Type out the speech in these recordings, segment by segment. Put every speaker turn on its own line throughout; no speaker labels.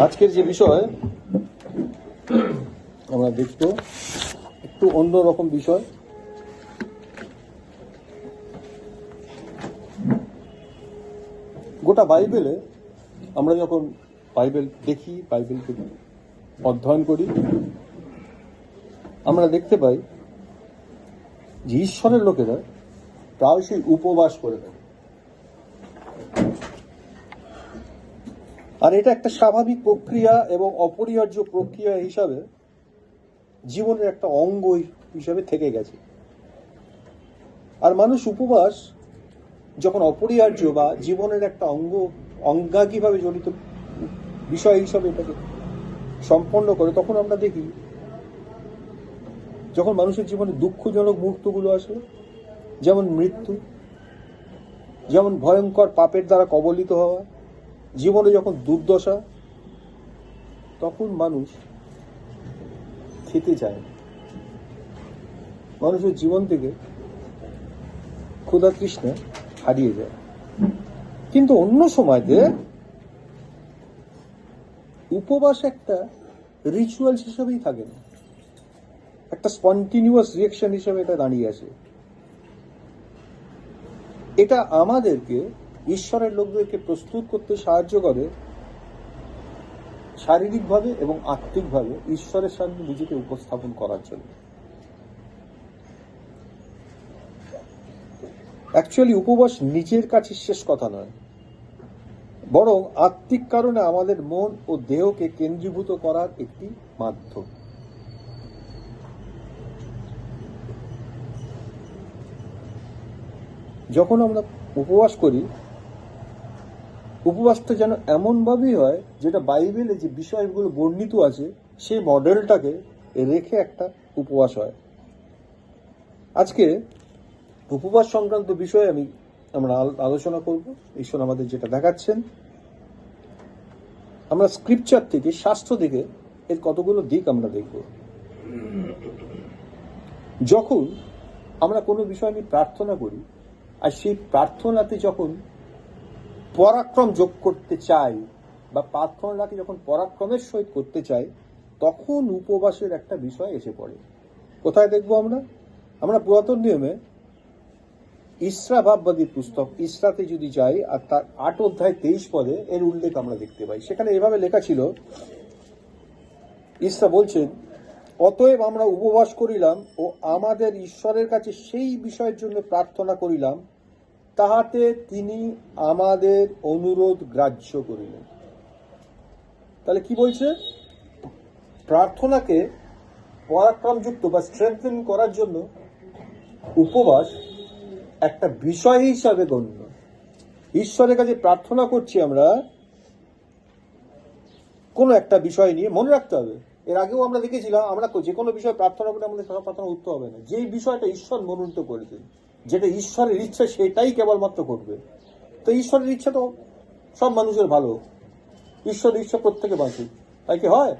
আজকের যে বিষয় আমরা দেখব একটু অন্যরকম বিষয়। গোটা বাইবেলে আমরা যখন বাইবেল দেখি, বাইবেলকে অধ্যয়ন করি, আমরা দেখতে পাই যে ঈশ্বরের লোকেরা প্রায়শই উপবাস করে থাকে। আর এটা একটা স্বাভাবিক প্রক্রিয়া এবং অপরিহার্য প্রক্রিয়া হিসাবে জীবনের একটা অঙ্গ হিসাবে থেকে গেছে। আর মানুষ উপবাস যখন অপরিহার্য বা জীবনের একটা অঙ্গাঙ্গিভাবে জড়িত বিষয় হিসাবে এটাকে সম্পন্ন করে, তখন আমরা দেখি যখন মানুষের জীবনে দুঃখজনক মুহূর্তগুলো আসে, যেমন মৃত্যু, যেমন ভয়ঙ্কর পাপের দ্বারা কবলিত হওয়া, জীবনে যখন দুর্দশা, তখন মানুষ খেতে চায়। মানুষের জীবন থেকে ক্ষুধা তৃষ্ণা হারিয়ে যায়। কিন্তু অন্য সময়তে উপবাস একটা রিচুয়ালস হিসেবেই থাকে না, একটা স্পন্টিনিউয়াস রিয়াকশন হিসেবে এটা দাঁড়িয়ে আছে। এটা আমাদেরকে, ঈশ্বরের লোকদেরকে প্রস্তুত করতে সাহায্য করে শারীরিকভাবে এবং আত্মিকভাবে ঈশ্বরের সামনে নিজেকে উপস্থাপন করার জন্য। অ্যাকচুয়ালি উপবাস নিজের কাছে শেষ কথা নয়, বরং আত্মিক কারণে আমাদের মন ও দেহকে কেন্দ্রীভূত করার একটি মাধ্যম। যখন আমরা উপবাস করি, উপবাসটা যেন এমনভাবেই হয় যেটা বাইবেলে যে বিষয়গুলো বর্ণিত আছে সেই মডেলটাকে রেখে একটা উপবাস হয়। আজকে উপবাস সংক্রান্ত বিষয়ে আমরা আলোচনা করব। ঈশ্বর আমাদের যেটা দেখাচ্ছেন, আমরা স্ক্রিপচার থেকে, শাস্ত্র থেকে এর কতগুলো দিক আমরা দেখব। যখন আমরা কোনো বিষয় নিয়ে প্রার্থনা করি, আর সেই প্রার্থনাতে যখন পরাক্রম যোগ করতে চাই বা প্রার্থনাটাকে যখন পরাক্রমের সহিত করতে চাই, তখন উপবাসের একটা বিষয় এসে পড়ে। কোথায় দেখবো আমরা পুরাতন নিয়মে ইসরা ভাববাদীর পুস্তক ইসরাতে যদি যাই, আর তার 8 অধ্যায় 23 পদে এর উল্লেখ আমরা দেখতে পাই। সেখানে এভাবে লেখা ছিল, ইসরা বলছেন, অতএব আমরা উপবাস করিলাম ও আমাদের ঈশ্বরের কাছে সেই বিষয়ের জন্য প্রার্থনা করিলাম, তাহাতে তিনি আমাদের অনুরোধ গ্রাহ্য করিলেন। তাহলে কি বলছে? প্রার্থনাকে পরাক্রমযুক্ত বা স্ট্রেংথেন করার জন্য উপবাস একটা বিষয় হিসাবে গণ্য। ঈশ্বরের কাছে প্রার্থনা করছি আমরা কোনো একটা বিষয় নিয়ে, মনে রাখতে হবে। এর আগেও আমরা দেখেছিলাম, আমরা যে কোনো বিষয়ে প্রার্থনা করে আমাদের সব প্রার্থনা উঠতে হবে না। যেই বিষয়টা ঈশ্বর মনোনীত করেছেন, যেটা ঈশ্বরের ইচ্ছা, সেটাই কেবলমাত্র করবে। তো ঈশ্বরের ইচ্ছা তো সব মানুষের ভালো, ঈশ্বরের ইচ্ছা প্রত্যেকে বাঁচুক, তাই কি হয়?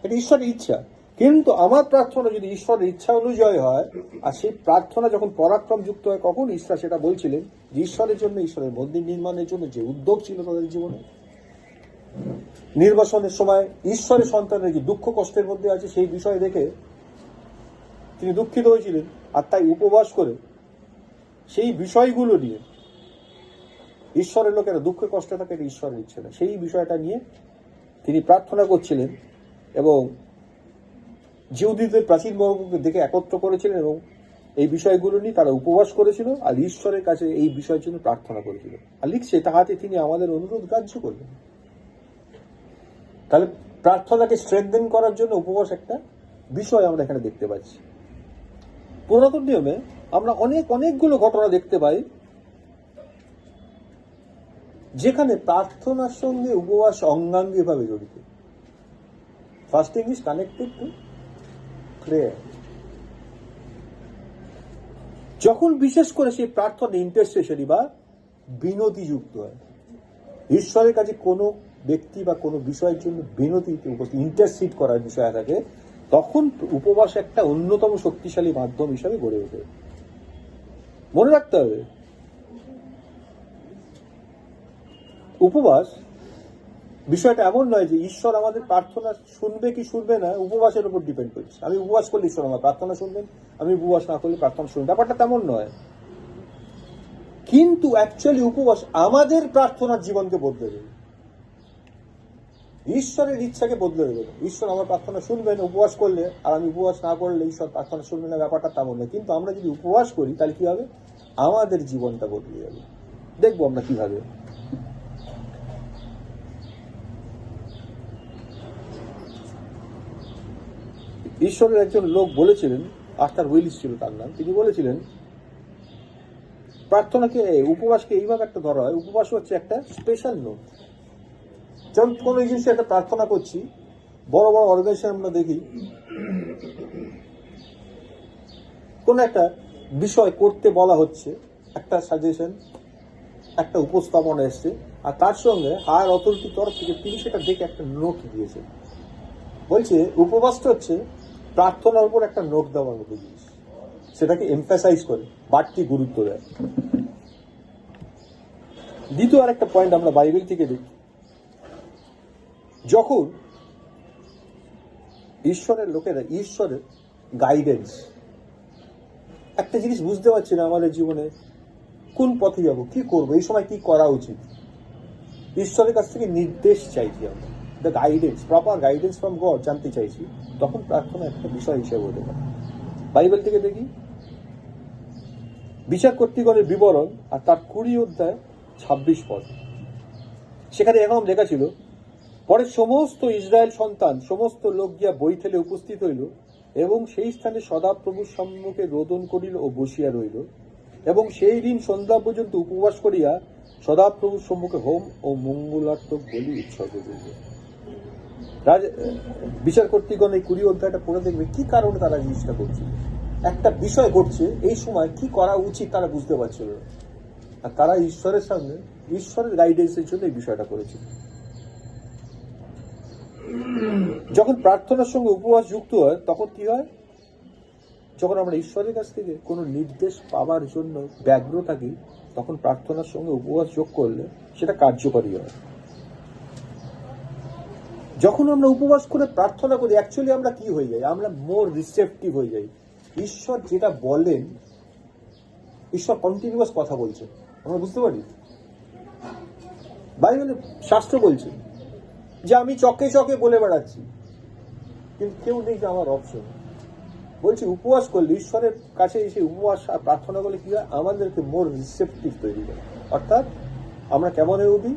এটা ঈশ্বরের ইচ্ছা। কিন্তু আমার প্রার্থনা যদি ঈশ্বরের ইচ্ছা অনুযায়ী হয়, আর সেই প্রার্থনা যখন পরাক্রম যুক্ত হয়, কখন ঈশ্বর সেটা বলছিলেন যে ঈশ্বরের জন্য, ঈশ্বরের মন্দির নির্মাণের জন্য যে উদ্যোগ ছিল তাদের জীবনে, নির্বাসনের সময় ঈশ্বরের সন্তানের যে দুঃখ কষ্টের মধ্যে আছে সেই বিষয় দেখে তিনি দুঃখিত হয়েছিলেন, আর তাই উপবাস করে সেই বিষয়গুলো নিয়ে, ঈশ্বরের লোকেরা দুঃখে কষ্টে থাকে, এটা ঈশ্বরের ইচ্ছে না, সেই বিষয়টা নিয়ে তিনি প্রার্থনা করছিলেন এবং জিহুদীদের প্রাচীন বর্গকে দেখে একত্র করেছিলেন এবং এই বিষয়গুলো নিয়ে তারা উপবাস করেছিল আর ঈশ্বরের কাছে এই বিষয়ের জন্য প্রার্থনা করেছিল। আর লিখছে, তাহাতে তিনি আমাদের অনুরোধ গ্রাহ্য করলেন। তাহলে প্রার্থনাকে স্ট্রেংথেন করার জন্য উপবাস একটা বিষয় আমরা এখানে দেখতে পাচ্ছি। পুরাতন নিয়মে আমরা অনেকগুলো ঘটনা দেখতে পাই যেখানে প্রার্থনার সঙ্গে উপবাস অঙ্গাঙ্গিভাবে জড়িত। Fasting is connected to prayer. যখন বিশেষ করে সেই প্রার্থনা ইন্টারসেশন বা বিনতি যুক্ত হয়, ঈশ্বরের কাছে কোনো ব্যক্তি বা কোনো বিষয়ের জন্য বিনতি ইন্টারসিড করার বিষয় থাকে, তখন উপবাস একটা অন্যতম শক্তিশালী মাধ্যম হিসাবে গড়ে ওঠে। মনে রাখতে হবে, উপবাস বিষয়টা এমন নয় যে ঈশ্বর আমাদের প্রার্থনা শুনবে কি শুনবে না উপবাসের উপর ডিপেন্ড করছে। আমি উপবাস করলে ঈশ্বর আমার প্রার্থনা শুনবেন, আমি উপবাস না করলে প্রার্থনা শুনবেন, ব্যাপারটা তেমন নয়। কিন্তু অ্যাকচুয়ালি উপবাস আমাদের প্রার্থনার জীবনকে বদলে দেবে, ঈশ্বরের ইচ্ছাকে বদলে দেবে। ঈশ্বর আমার প্রার্থনা শুনবেন উপবাস করলে, আর আমি উপবাস না করলে ঈশ্বর প্রার্থনা শুনবেন না, ব্যাপারটা তেমন নয়। কিন্তু আমরা যদি উপবাস করি তাহলে কি হবে, আমাদের জীবনটা বদলে যাবে। দেখবো আমরা কিভাবে। ঈশ্বরের একজন লোক বলেছিলেন, আর্থার উইলিস ছিল তার নাম, তিনি বলেছিলেন প্রার্থনাকে, উপবাসকে এইভাবে একটা ধরা হয়, উপবাস হচ্ছে একটা স্পেশাল নোট। যেমন কোনো জিনিসে একটা প্রার্থনা করছি, বড় বড় অর্গানাইজেশন আমরা দেখি কোন একটা বিষয় করতে বলা হচ্ছে, একটা সাজেশন, একটা উপস্থাপনা এসছে, আর তার সঙ্গে হায়ার অথরিটির তরফ থেকে তিনি সেটা দেখে একটা নোট দিয়েছে। বলছে উপবাসটা হচ্ছে প্রার্থনার উপর একটা নোট দেওয়ার মতো জিনিস, সেটাকে এমফাসাইজ করে, বাড়তি গুরুত্ব দেয়। দ্বিতীয় আর একটা পয়েন্ট আমরা বাইবেল থেকে দেখি, যখন ঈশ্বরের লোকেরা ঈশ্বরের গাইডেন্স, একটা জিনিস বুঝতে পারছি না আমাদের জীবনে কোন পথে যাব, কি করবো, এই সময় কি করা উচিত, ঈশ্বরের কাছ থেকে নির্দেশ চাইছি আমরা, the guidance, proper guidance from god জানতে চাইছি, তখন প্রার্থনা একটা বিষয় হিসেবে হতে পারে। বাইবেল থেকে দেখি বিচার কর্তৃগণের বিবরণ আর তার 20 অধ্যায় 26 পদ, সেখানে এরকম লেখা ছিল, পরে সমস্ত ইসরায়েল সন্তান সমস্ত লোক গিয়া বৈঠেলে উপস্থিত হইল এবং সেই স্থানে সদাপ্রভুর সম্মুখে রোদন করিল ও বসিয়া রইল, এবং সেই দিন সন্ধ্যা পর্যন্ত উপবাস করিয়া সদাপ্রভুর সম্মুখে হোম ও মঙ্গলার্থক বলি উৎসর্গ করিল। বিচার কর্তৃগণ এই 20 অধ্যায়টা পড়ে দেখবে কি কারণে তারা জিনিসটা করছিল। একটা বিষয় ঘটছে, এই সময় কি করা উচিত তারা বুঝতে পারছিল না, আর তারা ঈশ্বরের সামনে ঈশ্বরের গাইডেন্সের জন্য এই বিষয়টা করেছিল। যখন প্রার্থনার সঙ্গে উপবাস যুক্ত হয় তখন কি হয়, যখন আমরা ঈশ্বরের কাছ থেকে কোনো নির্দেশ পাওয়ার জন্য ব্যগ্র থাকি, তখন প্রার্থনার সঙ্গে উপবাস যোগ করলে সেটা কার্যকরী হয়। যখন আমরা উপবাস করে প্রার্থনা করি, অ্যাকচুয়ালি আমরা কি হয়ে যাই, আমরা মোর রিসেপটিভ হয়ে যাই। ঈশ্বর যেটা বলেন, ঈশ্বর কন্টিনিউয়াস কথা বলছে, আমরা বুঝতে পারি। বাইবেলে শাস্ত্র বলছে যে আমি চকে চকে বলে বেড়াচ্ছি, কিন্তু কেউ নেই যে আমার অপশন। বলছি উপবাস করলে, ঈশ্বরের কাছে এসে উপবাস আর প্রার্থনা করলে কি হয়, আমাদেরকে মোর রিসেপটিভ তৈরি করে। অর্থাৎ আমরা কেমন হয়ে উঠি,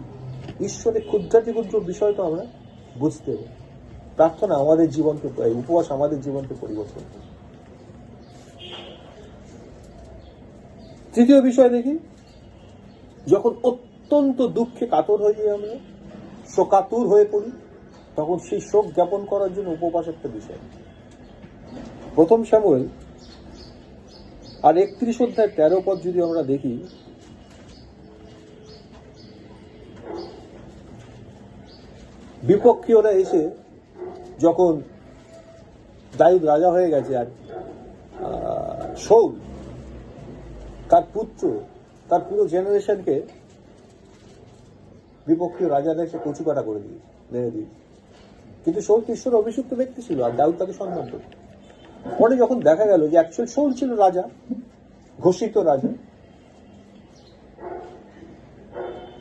ঈশ্বরের ক্ষুদ্রাতি ক্ষুদ্র বিষয় তো আমরা বুঝতে হবে। প্রার্থনা আমাদের জীবনকে, উপবাস আমাদের জীবনকে পরিবর্তন করে। তৃতীয় বিষয় দেখি, যখন অত্যন্ত দুঃখে কাতর হয়ে যাই, আমরা শোকাতুর হয়ে পড়ি, তখন সেই শোক জ্ঞাপন করার জন্য উপবাস একটা বিষয়। প্রথম শামুয়েল আর 31 অধ্যায় 13 পদ যদি আমরা দেখি, বিপক্ষীয়রা এসে যখন দাউদ রাজা হয়ে গেছে, আর শাউল তার পুত্র তার পুরো জেনারেশনকে বিপক্ষীয় রাজারা এসে কচুকাটা করে দিয়েছে, মেরে দিয়েছে। কিন্তু শাউল ঈশ্বর অভিষিক্ত ব্যক্তি ছিল, আর দাউদ তাকে সম্মান করত। পরে যখন দেখা গেল যে অ্যাকচুয়াল শাউল ছিল রাজা, ঘোষিত রাজা,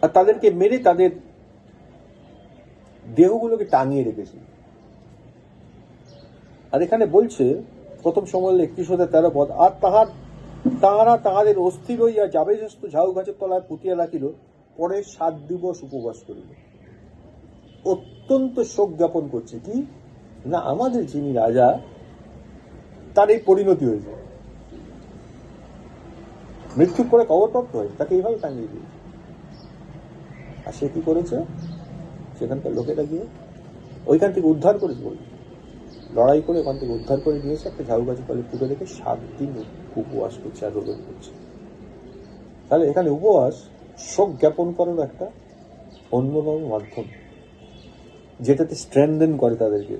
আর তাদেরকে মেরে তাদের দেহগুলোকে টাঙিয়ে রেখেছিল। আর এখানে বলছে প্রথম সময় 31 অধ্যায় 13 পদ, আর তাহারা তাহাদের অস্থির হইয়া যাবেস্ত ঝাউ গাছের তলায় পুঁতিয়া রাখিল, পরে 7 দিবস উপবাস করিল। অত্যন্ত শোক জ্ঞাপন করছে কি না, আমাদের যিনি রাজা তার এই পরিণতি হয়েছে, মৃত্যুর পরে কবরপ্রাপ্ত হয়, তাকে এইভাবে টাঙিয়ে দিয়েছে। আর সে কি করেছে, সেখানকার লোকেরা গিয়ে ওইখান থেকে উদ্ধার করেছে, বলি লড়াই করে ওখান থেকে উদ্ধার করে নিয়েছে, একটা ঝাউ গাছের তলে পুঁতে রেখে 7 দিন উপবাস করছে আর রোদন করছে। তাহলে এখানে উপবাস শোক জ্ঞাপন করার একটা অন্যতম মাধ্যম, যেটাতে স্ট্রেনদেন করে তাদেরকে।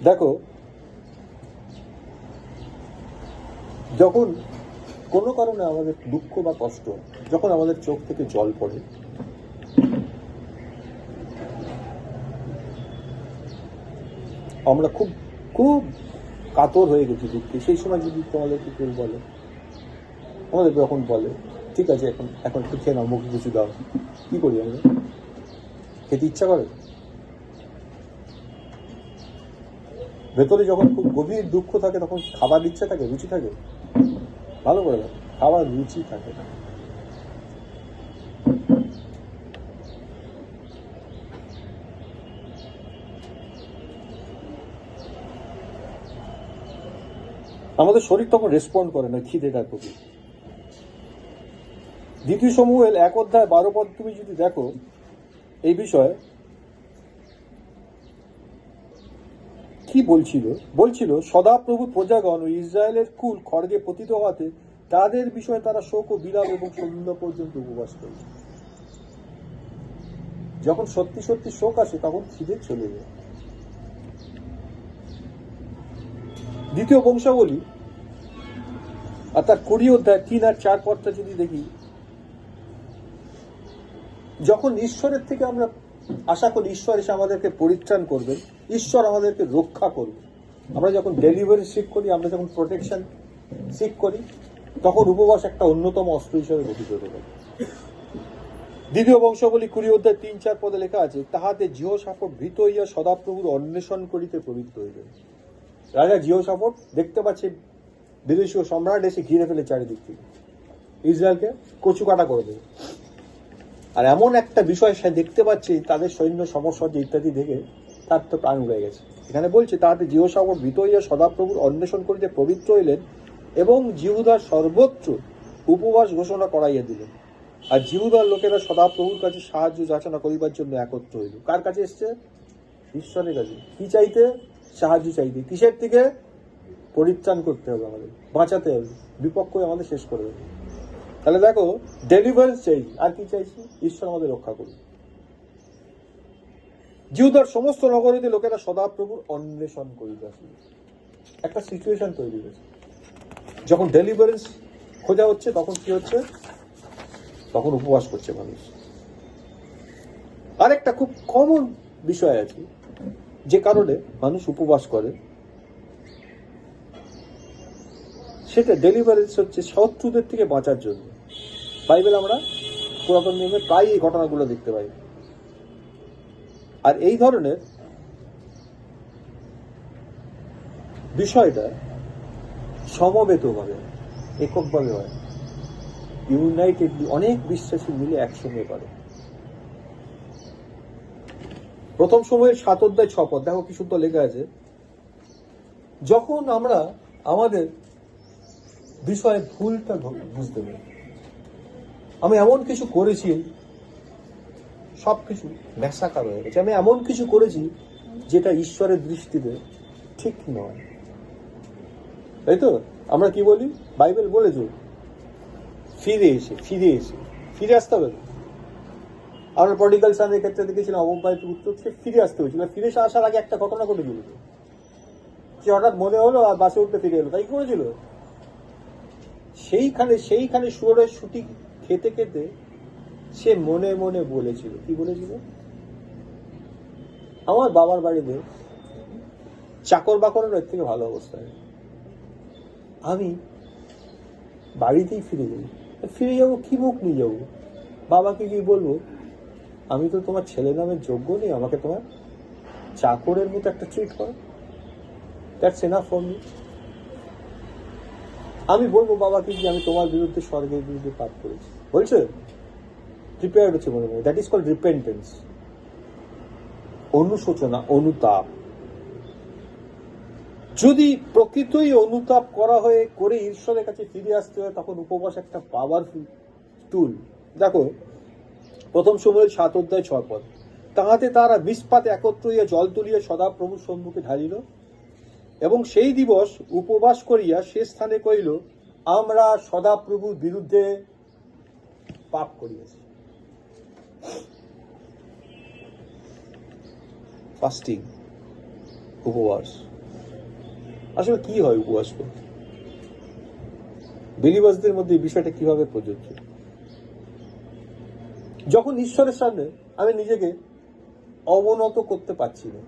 দেখো, যখন কোনো কারণে আমাদের দুঃখ বা কষ্ট যখন আমাদের চোখ থেকে জল পড়ে, আমরা খুব খুব কাতর হয়ে গেছি দুঃখে, সেই সময় যদি তোমাদেরকে কেউ বলে, আমাদের যখন বলে ঠিক আছে এখন এখন একটু খেয়ে নাও, মুখে কিছু দাও, কি করি আমরা? খেতে ইচ্ছা করে? ভেতরে যখন খুব গভীর দুঃখ থাকে তখন খাবার ইচ্ছা থাকে, রুচি থাকে? ভালো করে দাও, খাবার রুচি থাকে না। আমাদের শরীর তখন রেসপন্ড করে না খিদেটার প্রতি। 2 শমূয়েল 1:12 তুমি যদি দেখো এই বিষয়ে কি বলছিল সদাপ্রভু প্রজাগণ ও ইসরায়েলের কুল খড়গে পতিত হওয়াতে তাদের বিষয়ে তারা শোক ও বিলাপ এবং সন্ধ্যা পর্যন্ত উপবাস করেছে। যখন সত্যি সত্যি শোক আসে তখন খিদে চলে যায়। 2 বংশাবলী আর তার 20 আর 4 পদটা যদি দেখি, যখন ঈশ্বরের থেকে আমরা আশা করি ঈশ্বর এসে আমাদেরকে পরিত্রাণ করবেন, ঈশ্বর আমাদেরকে রক্ষা করবে, আমরা যখন ডেলিভারি সিক করি, আমরা যখন প্রোটেকশন সিক করি, তখন উপবাস একটা অন্যতম অস্ত্র হিসেবে গঠিত হতে পারে। 2 বংশাবলী 20:3-4 পদে লেখা আছে, তাহাতে জিহোশাফট ভীত হইয়া সদাপ্রভুর অন্বেষণ করিতে প্রবৃত্ত হইলেন। রাজা জিহোশাফট দেখতে পাচ্ছে বিদেশী সম্রাট এসে ঘিরে ফেলে চারিদিক থেকে, ইসরায়েলকে কচুকাটা করে দেবে। আর এমন একটা বিষয় সে দেখতে পাচ্ছে, তাদের সৈন্য সমসজ্জ ইত্যাদি দেখে তার তো প্রাণ উড়ে গেছে। এখানে বলছে, তাহাতে জিহোশাফট ভীত হইয়া সদাপ্রভুর অন্বেষণ করিতে পবিত্র হইলেন এবং জিহুদার সর্বোচ্চ উপবাস ঘোষণা করাইয়া দিলেন। আর জিহুদার লোকেরা সদাপ্রভুর কাছে সাহায্য যাচনা করিবার জন্য একত্র হইল। কার কাছে এসছে? ঈশ্বরের কাছে। কি চাইতে? সাহায্য চাইতে। কিসের থেকে? পরিত্রাণ করতে হবে, আমাদের বাঁচাতে হবে, বিপক্ষ আমাদের শেষ করে দেবে। তাহলে দেখো, ডেলিভারেন্স চাই, আর কি চাইছি? ঈশ্বর আমাদের রক্ষা করুন। জিহুদার সমস্ত নগরীতে লোকেরা সদাপ্রভুর অন্বেষণ করিতে আসিল। একটা সিচুয়েশন তৈরি হয়েছে, যখন ডেলিভারেন্স খোঁজা হচ্ছে তখন কি হচ্ছে? তখন উপবাস করছে মানুষ। আরেকটা খুব কমন বিষয় আছে যে কারণে মানুষ উপবাস করে, সেটা ডেলিভারেন্স হচ্ছে শত্রুদের থেকে বাঁচার জন্য। বাইবেল আমরা পুরাতন নিয়মে প্রায় এই ঘটনাগুলো দেখতে পাই। আর এই ধরনের বিষয়টা সমবেতভাবে, এককভাবে হয়, ইউনাইটেডলি অনেক বিশ্বাসী মিলে একসঙ্গে করে। 1 সময়ের 7:6 পদ দেখো কি সুন্দর লেখা আছে, যখন আমরা আমাদের বিষয়ে ভুলটা বুঝতে পারি, আমি এমন কিছু করেছি, সবকিছু ম্যাসাকার হয়ে গেছে, আমি এমন কিছু করেছি যেটা ঈশ্বরের দৃষ্টিতে ঠিক নয়, তাই তো? আমরা কি বলি? বাইবেল বলেছে ফিরে আসতে হবে। আমরা পলিটিক্যাল সানের ক্ষেত্রে দেখেছিলাম, অববাহিত উত্তর থেকে ফিরে আসতে হয়েছিল। ফিরে আসার আগে একটা ঘটনা ঘটেছিল, যে হঠাৎ মনে হলো আর বাসে উঠতে ফিরে এলো। তাই কি করেছিল? সেইখানে শুয়োরের শুটি খেতে খেতে সে মনে মনে বলেছিল, কি বলেছিল? আমার বাবার বাড়িতে চাকর বাকরের এর থেকে ভালো অবস্থায়, আমি বাড়িতেই ফিরে যাবো, কি মুখ নিয়ে যাবো? বাবাকে কি বলবো, আমি তো তোমার ছেলে নামের যোগ্য নেই, আমাকে তোমার চাকরের মতো একটা ট্রিট করো, দ্যাটস এনাফ ফর মি। আমি বলবো বাবাকে যে আমি তোমার বিরুদ্ধে, স্বর্গের বিরুদ্ধে পাপ করেছি, বলছে প্রিপেয়ার্ড হচ্ছে মনে মনে। দ্যাট ইজ কল্ড রিপেন্টেন্স, অনুশোচনা, অনুতাপ। যদি প্রকৃতই অনুতাপ করে ঈশ্বরের কাছে ফিরে আসতে হয়, তখন উপবাস একটা পাওয়ারফুল টুল। দেখো 1 সময়ের 7:6 পদ, তাহাতে তারা মিসপাতে একত্র হইয়া জল তুলিয়া সদাপ্রভুর সম্মুখে ঢালিল এবং সেই দিবস উপবাস করিয়া সে স্থানে কহিল, আমরা সদাপ্রভুর বিরুদ্ধে পাপ করিয়াছি। ফাস্টিং, উপবাস। আসলে কি হয় উপবাস করতে? বিলিভার্সদের মধ্যে এই বিষয়টা কিভাবে প্রযোজ্য? যখন ঈশ্বরের সামনে আমি নিজেকে অবনত করতে পারছি না,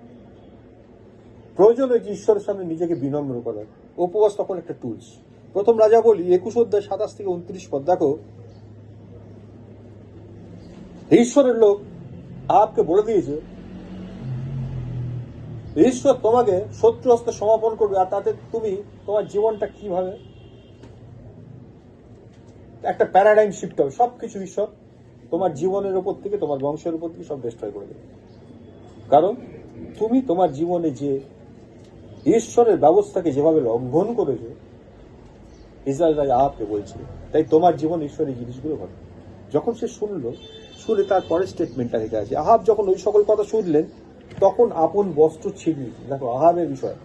প্রয়োজন হয়েছে ঈশ্বরের সামনে নিজেকে বিনম্র করার, উপবাস তখন একটা টুলস। প্রথম রাজা বলি 21 অধ্যায় 27 থেকে 29 পদ দেখো, ঈশ্বরের লোক আহাবকে বলে দিয়েছে ঈশ্বর তোমাকে শত্রু হস্তে সমাপন করবে, আর তাতে তুমি তোমার জীবনটা কিভাবে একটা প্যারাডাইম শিফট হবে। সবকিছু ঈশ্বর তোমার জীবনের উপর থেকে, তোমার বংশের উপর থেকে সব ডিস্ট্রয় করে দেবে, কারণ তুমি তোমার জীবনে যে ঈশ্বরের ব্যবস্থাকে যেভাবে লঙ্ঘন করেছে, ইসরায়েল রাজা আহাবকে বলছে, তাই তোমার জীবন ঈশ্বরের জিনিসগুলো ঘটে। যখন সে শুনে তার পরের স্টেটমেন্টটা লেখা আছে, আহাব যখন ওই সকল কথা শুনলেন তখন আপন বস্ত্র ছিঁড়লেন। দেখো আহাবের বিষয়,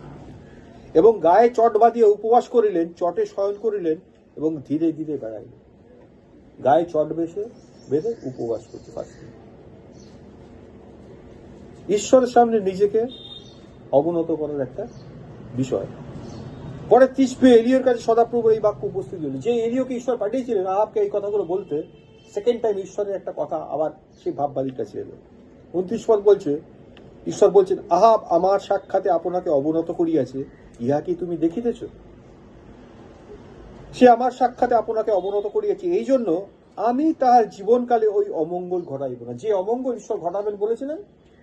এবং গায়ে চট বাঁধিয়ে উপবাস করিলেন, চটে শয়ন করিলেন এবং ধীরে ধীরে বেড়াইলেন। গায়ে চট বেঁধে উপবাস করতে পারছে। ঈশ্বরের সামনে নিজেকে অবনত করার একটা বিষয়। পরে তিসবে এলিয়র কাছে সদাপ্রভু এই বাক্য উপস্থিত হল, যে এলিয়কে ঈশ্বর পাঠিয়েছিলেন আহাবকে এই কথাগুলো বলতে, সেকেন্ড টাইম ঈশ্বরের একটা কথা আবার সেই ভাববাদীর কাছে এলো। 29 পদ বলছে, ঈশ্বর বলছেন, আহাব আমার সাক্ষাতে আপনাকে অবনত করিয়াছে, ইহা কি তুমি দেখিতেছ? সে আমার সাক্ষাতে আপনাকে অবনত করিয়াছে, এই জন্য আমি তাহার জীবনকালে ওই অমঙ্গল ঘটাইব না। যে অমঙ্গল ঈশ্বর ঘটাবেন বলেছিলেন,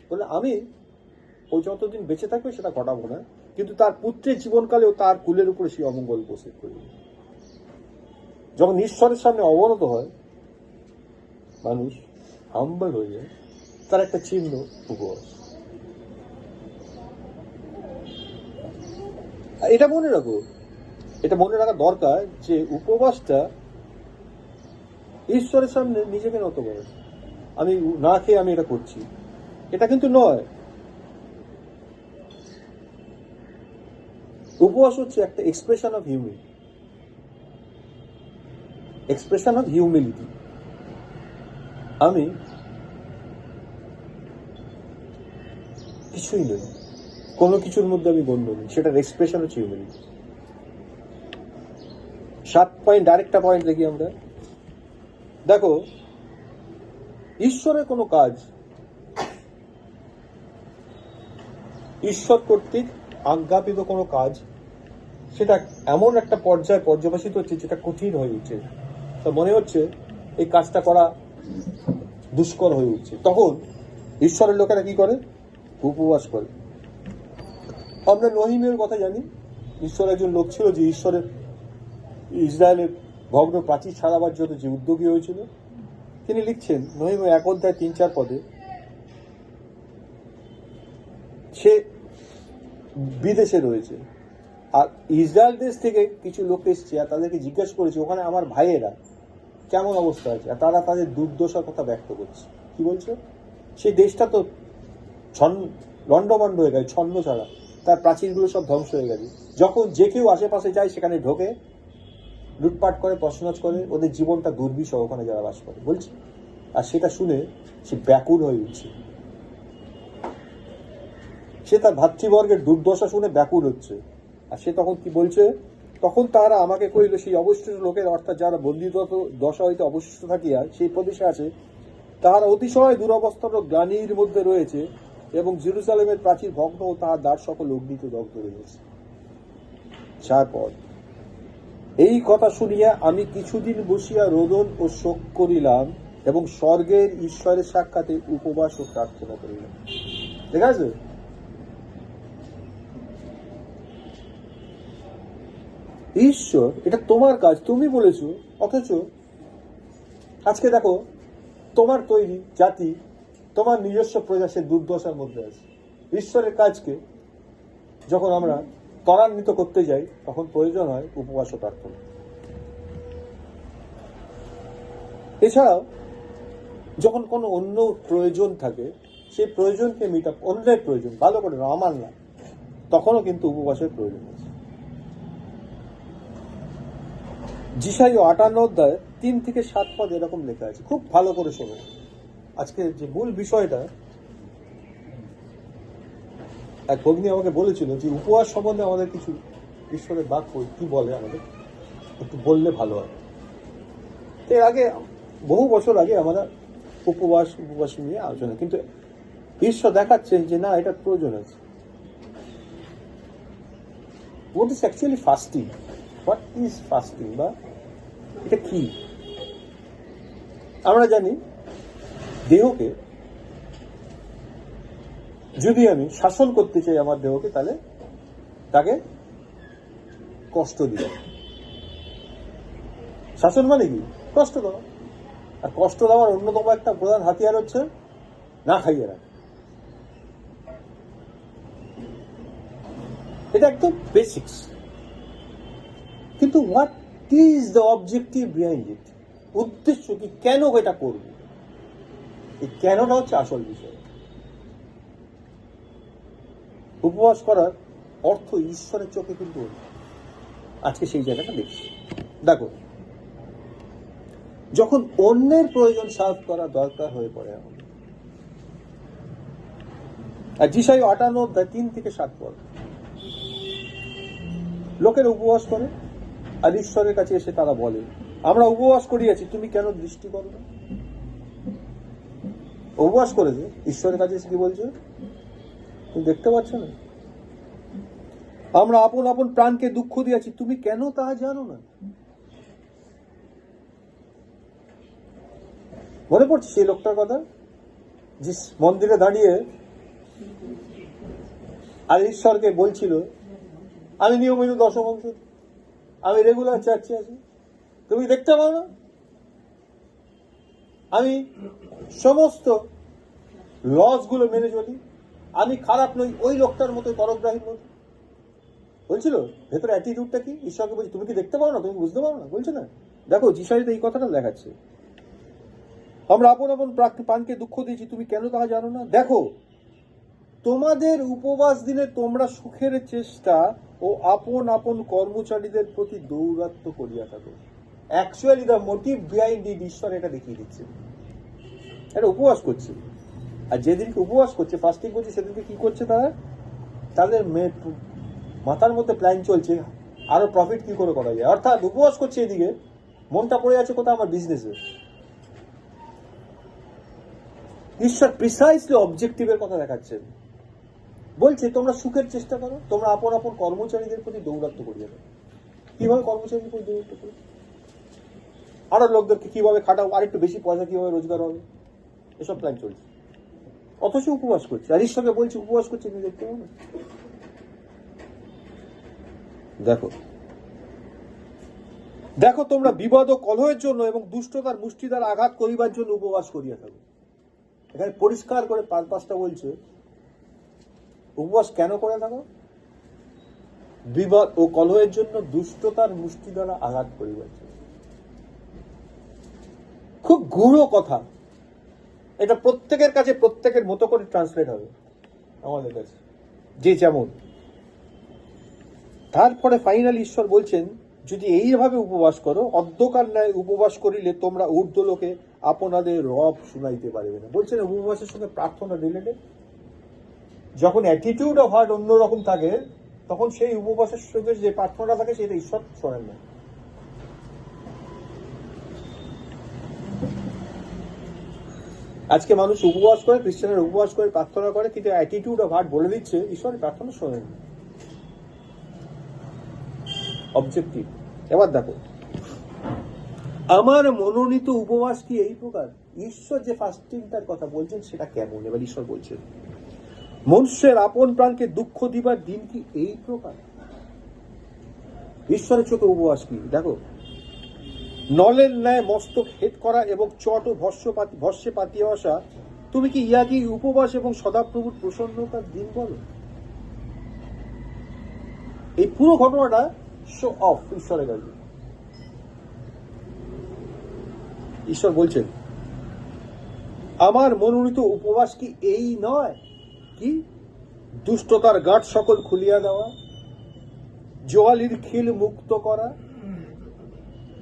বলে আমি ও যতদিন বেঁচে থাকবে সেটা ঘটাবো না, কিন্তু তার পুত্রের জীবনকালেও তার কুলের উপরে সেই অমঙ্গল উপস্থিত করিব। যখন ঈশ্বরের সামনে অবনত হয় মানুষ, হাম্বল হয়ে যায়, তার একটা চিহ্ন উপবাস। এটা মনে রাখো, এটা মনে রাখা দরকার যে উপবাসটা ঈশ্বরের সামনে নিজেকে নত করে। আমি না খেয়ে আমি এটা করছি, এটা কিন্তু নয়। উপবাস হচ্ছে একটা এক্সপ্রেশন অফ হিউমিলিটি। আমি কিছুই নই, কোনো কিছুর মধ্যে আমি গণ্য নেই, সেটার এক্সপ্রেশন হচ্ছে হিউমিলিটি। 7 পয়েন্ট, আরেকটা পয়েন্ট দেখি আমরা। দেখো, ঈশ্বরের কোনো কাজ ঈশ্বর কর্তৃক আজ্ঞাপিত কোনো কাজ, সেটা এমন একটা পর্যায়ে পর্যবেসিত হচ্ছে যেটা কঠিন হয়ে উঠছে, তো মনে হচ্ছে এই কাজটা করা দুষ্কর হয়ে উঠছে, তখন ঈশ্বরের লোকেরা কি করে? উপবাস করে। আমরা নহিমের কথা জানি, ঈশ্বর একজন লোক ছিল যে ঈশ্বরের ইসরায়েলের ভগ্ন প্রাচীর ছাড়াবার জন্য যে উদ্যোগী হয়েছিল। তিনি লিখছেন নহিমে 1 অধ্যায় 3-4 পদে, সে বিদেশে রয়েছে, আর ইসরায়েল দেশ থেকে কিছু লোক এসছে, আর তাদেরকে জিজ্ঞেস করেছে ওখানে আমার ভাইয়েরা কেমন অবস্থা আছে, আর তারা তাদের দুর্দশার কথা ব্যক্ত করছে। কি বলছে? সেই দেশটা তো লন্ডভন্ড হয়ে গেছে, ছন্ন ছাড়া, তার প্রাচীরগুলো সব ধ্বংস হয়ে গেছে। যখন যে কেউ আশেপাশে যায় সেখানে ঢোকে, লুটপাট করে, তছনছ করে, ওদের জীবনটা দুর্বিষহ ওখানে যারা বাস করে, বলছে। আর সেটা শুনে সে ব্যাকুল হয়ে উঠছে, সে তার ভাতৃবর্গের দুর্দশা শুনে ব্যাকুল হচ্ছে। আর সে তখন কি বলছে? তখন তারা আমাকে কইল, সেই অবশিষ্ট লোকের, অর্থাৎ যারা বন্দিত দশা হইতে অবশিষ্ট থাকিয়া সেই প্রদেশে আছে, তাহারা অতিশয় দুরবস্থার গ্লানির মধ্যে রয়েছে, এবং জেরুজালেমের প্রাচীর ভগ্ন ও তাহার দ্বার সকল অগ্নিতে দগ্ধ রয়েছে। 4 পদ, এই কথা শুনিয়া আমি কিছুদিন বসিয়া রোদন ও শোক করিলাম, এবং স্বর্গের ঈশ্বরের সাক্ষাতে উপবাস ও প্রার্থনা করিলাম। ঠিক আছে? ঈশ্বর, এটা তোমার কাজ, তুমি বলেছো, অথচ আজকে দেখো তোমার তৈরি জাতি, তোমার নিজস্ব প্রজা সে দুর্দশার মধ্যে আছে। ঈশ্বরের কাজকে যখন আমরা ত্বরান্বিত করতে যাই, তখন প্রয়োজন হয় উপবাস ও প্রার্থনা। এছাড়াও যখন কোনো অন্য প্রয়োজন থাকে, সেই প্রয়োজনকে মিট আপ, অন্যের প্রয়োজন, ভালো করে না, আমার না, তখনও কিন্তু উপবাসের প্রয়োজন আছে। যিশাইয়া 58 অধ্যায় 3-7 পদ এরকম লেখা আছে, খুব ভালো করে শোনো। আজকে যে মূল বিষয়টা, এক ভগ্নী আমাকে বলেছিল যে উপবাস সম্বন্ধে আমাদের কিছু ঈশ্বরের বাক্য কি বলে আমাদের। একটু বললে ভালো হয়। এর আগে বহু বছর আগে আমরা উপবাস নিয়ে আলোচনা, কিন্তু ঈশ্বর দেখাচ্ছেন যে না, এটার প্রয়োজন আছে। What is actually fasting? What is fasting, বা এটা কি? আমরা জানি দেহকে যদি আমি শাসন করতে চাই আমার দেহকে, তাহলে তাকে কষ্ট দিই। শাসন মানে কি? কষ্ট দেওয়া। আর কষ্ট দেওয়ার অন্যতম একটা প্রধান হাতিয়ার হচ্ছে না খাইয়ে রাখা। এটা একদম বেসিক্স। কিন্তু what is the objective behind it? উদ্দেশ্য কি? কেন এটা করবে? এই কেনটা হচ্ছে আসল বিষয়। উপবাস করার অর্থ ঈশ্বরের চোখে কিন্তু আজকে সেই জায়গাটা দেখছি। দেখো, যখন অন্যের প্রয়োজন সার্ভ করা দরকার হয়ে পড়ে আমাদের, আর যিশাই 58:3-7 পদ, লোকের উপবাস করে আর ঈশ্বরের কাছে এসে তারা বলে, আমরা উপবাস করিয়াছি, তুমি কেন দৃষ্টি করো না? উপবাস করেছে, ঈশ্বরের কাছে এসে কি বলছে? তুমি দেখতে পাচ্ছ না? আমরা আপন আপন প্রাণকে দুঃখ দিয়েছি, তুমি কেন তাহা জানো না? মনে পড়ছে সেই লোকটার কথা, যে মন্দিরে দাঁড়িয়ে আর ঈশ্বরকে বলছিল, আমি নিয়মিত দশমাংশ, আমি রেগুলার চার্চে আছি, তুমি দেখতে পাও না? আমি সমস্ত লস গুলো মেনে চলি, আমি খারাপ নই, ওই লোকটার মতো পরগ্রাহীর মতো বলছিল। ভেতরে অ্যাটিটিউডটা কি? ঈশ্বরকে বলছি, তুমি কি দেখতে পাও না? তুমি বুঝতে পারো না? বলছে না। দেখো, যিশাইতে এই কথাটা দেখাচ্ছে, আমরা আপন আপন প্রাণকে দুঃখ দিয়েছি, তুমি কেন তাহা জানো না? দেখো, তোমাদের উপবাস দিনে তোমরা সুখের চেষ্টা ও আপন আপন কর্মচারীদের প্রতি দৌরাত্ম্য করিয়া থাকো। Actually the motive behind it, ঈশ্বর এটা দেখিয়ে দিচ্ছে। এটা উপবাস করছে, আর যেদিনকে উপবাস করছে, ফাস্টিং করছে, সেদিনকে কি করছে তারা? তাদের মাথার মধ্যে প্ল্যান চলছে আরো প্রফিট কি করে করা যায়। অর্থাৎ উপবাস করছে, এদিকে মনটা পড়ে আছে কোথাও আমার বিজনেসে। ঈশ্বর প্রিসাইসলি অবজেক্টিভের কথা দেখাচ্ছেন, বলছে তোমরা সুখের চেষ্টা করো, তোমরা আপন আপন কর্মচারীদের প্রতি দৌরাত্ম্য করিয়ে দাও। কিভাবে কর্মচারীদের প্রতি দৌরাত্ম্য করো? আরো লোকদেরকে কিভাবে খাটাও, আর একটু বেশি পয়সা কিভাবে রোজগার হবে, এসব প্ল্যান চলছে। অথচ উপবাস করছে, আর ঈশ্বরকে বলছে উপবাস করছে, তুমি দেখতে পাবো না? দেখো দেখো, তোমরা বিবাদ ও কলহের জন্য এবং দুষ্টতার মুষ্টি দ্বারা আঘাত করিবার জন্য উপবাস করিয়া থাকো। এখানে পরিষ্কার করে পাঁচটা বলছে উপবাস কেন করে থাকো? বিবাদ ও কলহের জন্য, দুষ্টতার মুষ্টি দ্বারা আঘাত করিবার জন্য। খুব গূঢ় কথা, এটা প্রত্যেকের কাছে প্রত্যেকের মতো করে ট্রান্সলেট হবে আমাদের কাছে, যে যেমন। তারপরে ফাইনাল ঈশ্বর বলছেন, যদি এইভাবে উপবাস করো, অন্ধকার ন্যায় উপবাস করিলে তোমরা ঊর্ধ্ব লোকে আপনাদের রব শুনাইতে পারবে না। বলছেন উপবাসের সঙ্গে প্রার্থনা রিলেটেড। যখন অ্যাটিটিউড অফ হার্ট অন্যরকম থাকে, তখন সেই উপবাসের সঙ্গে যে প্রার্থনাটা থাকে সেটা ঈশ্বর শোনেন না। আজকে মানুষ উপবাস করে, খ্রিস্টানরা উপবাস করে, প্রার্থনা করে, কিন্তু অ্যাটিটিউড অফ হার্ট বলে দিচ্ছে ঈশ্বরের প্রার্থনা শোনেন না। অবজেক্টিভ। এবার দেখো, আমার মনোনীত উপবাস কি এই প্রকার? ঈশ্বর যে ফাস্টিংটার কথা বলছেন সেটা কেমন? এবার ঈশ্বর বলছেন, মনুষ্যের আপন প্রাণকে দুঃখ দিবার দিন কি এই প্রকার? ঈশ্বরের চোখে উপবাস কি? দেখো, নলের ন্যায় মস্তক হেট করা এবং চট ও ভস্যে পাতিয়ে আসা, তুমি কি ইয়াকে উপবাস এবং সদাপ্রভুর প্রসন্নতার দিন বলো? এই পুরো ঘটনাটা শো অফ ঈশ্বরের কাছে। ঈশ্বর বলছেন, আমার মনোনীত উপবাস কি এই নয়? কি? দুষ্টতার গাঁট সকল খুলিয়া দেওয়া, জোয়ালির খিল মুক্ত করা।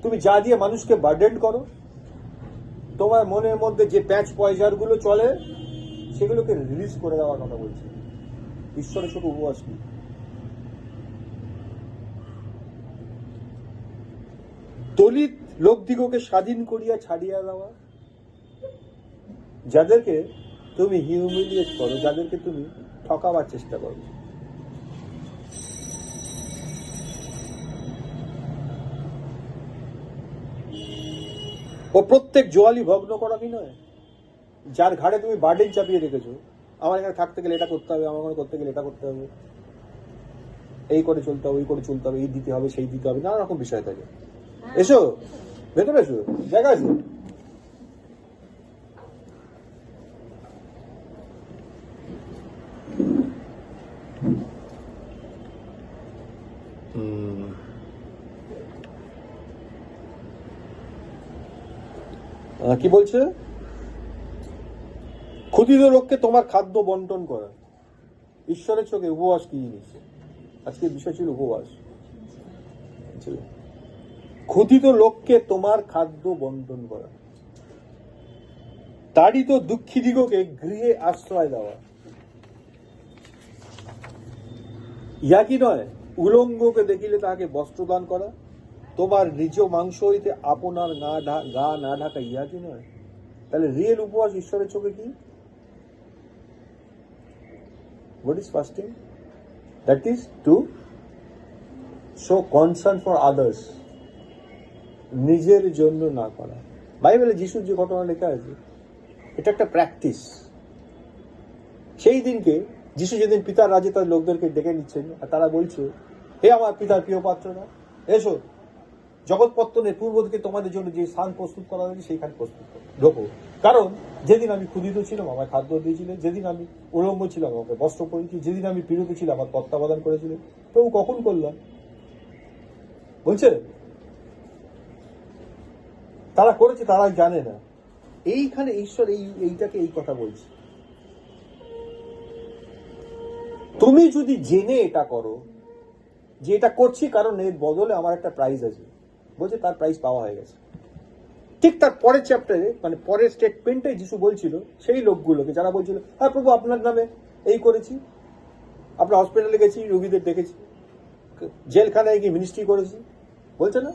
তুমি যা দিয়ে মানুষকে বার্ডেন করো, তোমার মনের মধ্যে যে প্যাচ পয়জার গুলো চলে, সেগুলোকে রিলিজ করে দেওয়ার কথা বলছে। ঈশ্বরের শুধু উপবাস কি? দলিত লোকদিগকে স্বাধীন করিয়া ছাড়িয়া দেওয়া, যাদেরকে তুমি হিউমিলিয়েট করো, যাদেরকে তুমি ঠকাবার চেষ্টা করো। ও প্রত্যেক জোয়ালি ভগ্ন করা কি নয়, যার ঘাড়ে তুমি বার্ডেন চাপিয়ে রেখেছো, আমার এখানে থাকতে গেলে এটা করতে হবে, আমার এখানে করতে গেলে এটা করতে হবে, এই করে চলতে হবে, ওই করে চলতে হবে, এই দিতে হবে, সেই দিতে হবে, নানা রকম বিষয় থাকে। এসো ভেতরে, এসো, জায়গা আছে। কি বলছে? ক্ষুধিত লোককে তোমার খাদ্য বন্টন করা। ঈশ্বরের চোখে উপবাস কি জিনিস? আজকের বিষয় ছিল উপবাস। ক্ষুধিত লোককে তোমার খাদ্য বন্টন করা, তারই তো দুঃখী দিগকে গৃহে আশ্রয় দেওয়া। ইয়া কি নয় উলঙ্গকে দেখিলে তাহাকে বস্ত্রদান করা, তোমার নিজ মাংস হইতে আপনার গা না ঢাকা, ইয়া কি নয়? তাহলে রিয়েল উপবাস ঈশ্বরের চোখে কি? What is fasting? That is to show concern for others, নিজের জন্য না করা। বাইবেলে যিশুর যে ঘটনা লেখা আছে, এটা একটা প্র্যাকটিস। সেই দিনকে যিশু যেদিন পিতার রাজ্যে তার লোকদেরকে ডেকে নিচ্ছেন, আর তারা বলছে, হে আমার পিতার প্রিয় পাত্ররা, এসো, জগৎ পত্তনের পূর্ব দিকে তোমাদের জন্য যে স্থান প্রস্তুত করা হয়েছে সেইখানে প্রস্তুত করো, ঢোকো। কারণ যেদিন আমি ক্ষুধিত ছিলাম আমায় খাদ্য দিয়েছিলেন, যেদিন আমি উলঙ্গ ছিলাম আমাকে বস্ত্র পরিয়েছি, যেদিন আমি পীড়িত ছিলাম আমার তত্ত্বাবধান করেছিলেন। প্রভু কখন করলাম বলছে? তারা করেছে, তারা জানে না। এইখানে ঈশ্বর এইটাকে এই কথা বলছে। তুমি যদি জেনে এটা করো যে এটা করছি কারণ এর বদলে আমার একটা প্রাইজ আছে, বলছে তার প্রাইজ পাওয়া হয়ে গেছে। ঠিক তার পরের চ্যাপ্টারে, মানে পরের স্টেটমেন্টে যিশু বলছিল সেই লোকগুলোকে যারা বলছিল, হ্যাঁ প্রভু আপনার নামে এই করেছি, আপনার হসপিটালে গেছি, রোগীদের দেখেছি, জেলখানায় গিয়ে মিনিস্ট্রি করেছি, বলছে না?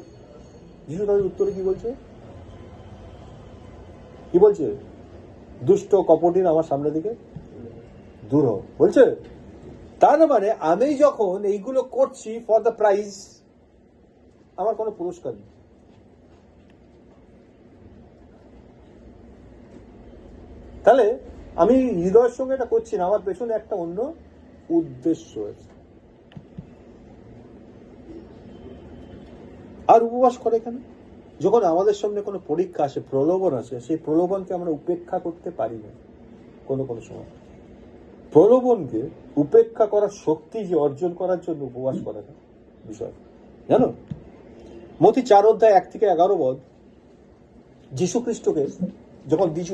যিশু তাদের উত্তরে কি বলছে? কি বলছে? দুষ্ট কপটিন আমার সামনে দিকে দূর হোক, বলছে। তার মানে আমি যখন এইগুলো করছি ফর দ্য প্রাইজ, আমার কোনো পুরস্কার নেই। তাহলে আমি হৃদয়ের সঙ্গে এটা করছি না, আমার পেছনে একটা অন্য উদ্দেশ্য আছে। আর উপবাস করে কেন? যখন আমাদের সামনে কোনো পরীক্ষা আসে, প্রলোভন আসে, সেই প্রলোভনকে আমরা উপেক্ষা করতে পারি না। কোনো কোনো সময় প্রলোভনকে উপেক্ষা করার শক্তি যে অর্জন করার জন্য উপবাস করা বিষয়, জানো? মতি 4:1-11 যীশু খ্রিস্টকে যখন যিশু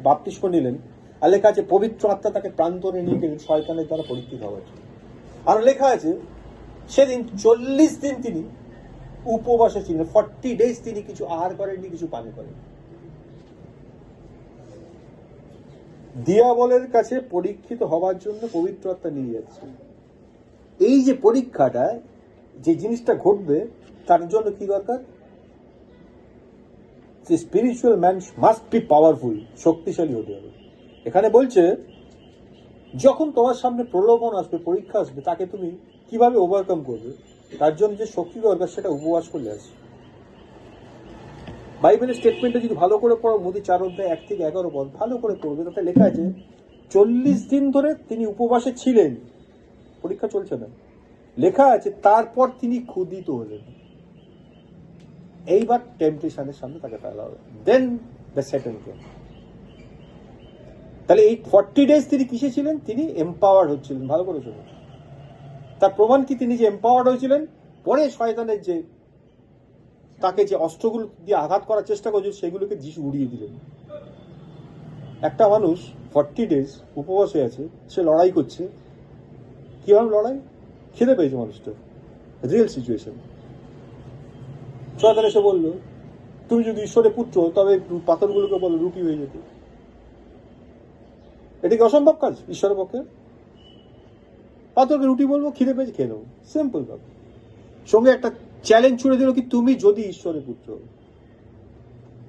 বাপ্তিস্ম নিলেন, আর লেখা আছে পবিত্র আত্মা তাকে প্রান্তরে নিয়ে গেলেন শয়তানের দ্বারা পরীক্ষিত হওয়ার জন্য। আর লেখা আছে সেদিন 40 দিন তিনি উপবাসে ছিলেন। 40 days তিনি কিছু আহার করেননি, কিছু পান করেননি। দিয়াবলের কাছে পরীক্ষিত হওয়ার জন্য পবিত্র আত্মা নিয়ে যাচ্ছে। এই যে পরীক্ষাটা, যে জিনিসটা ঘটবে, তার জন্য কি দরকার? Spiritual man must be powerful, শক্তিশালী হতে হবে। এখানে বলছে যখন তোমার সামনে প্রলোভন আসবে, পরীক্ষা আসবে, তাকে তুমি কিভাবে ওভারকাম করবে, তার জন্য যে শক্তি দরকার সেটা উপবাস করলে আসে। বাইবেলের স্টেটমেন্টটা যদি ভালো করে পড়ো, মতি 4:1-11 ভালো করে পড়বে, তাতে লেখা আছে 40 দিন ধরে তিনি উপবাসে ছিলেন, পরীক্ষা চলছে না। লেখা আছে তারপর তিনি ক্ষুধিত হলেন। এইবার টেম্পটেশনের সামনে তাকে ফেলা হবে, দেন দ্য সেকেন্ড কেম। তাহলে এই 40 days তিনি কিসে ছিলেন? তিনি এম্পাওয়ার্ড হচ্ছিলেন। ভালো করে শুনুন, তার প্রমাণ কি? তিনি যে এম্পাওয়ার্ড হয়েছিলেন, পরে শয়তানের যে তাকে যে অস্ত্রগুলো দিয়ে আঘাত করার চেষ্টা করছে সেগুলোকে যিশু উড়িয়ে দিলেন। একটা মানুষ 40 days উপবাসে আছে, সে লড়াই করছে। কিভাবে লড়াই? খিদে পেয়েছে মানুষটা, রিয়েল সিচুয়েশন। শয়তান এসে বললো, তুমি যদি ঈশ্বরের পুত্র তবে পাথরগুলোকে বলো রুটি হয়ে যেত। এটা কি অসম্ভব কাজ ঈশ্বরের পক্ষে? পাথরকে রুটি বলবো, খিদে পেয়েছে খেয়ে নেবো, সিম্পল ভাবে। সঙ্গে একটা চ্যালেঞ্জ ছুড়ে দিল কি তুমি যদি ঈশ্বরের পুত্র হও।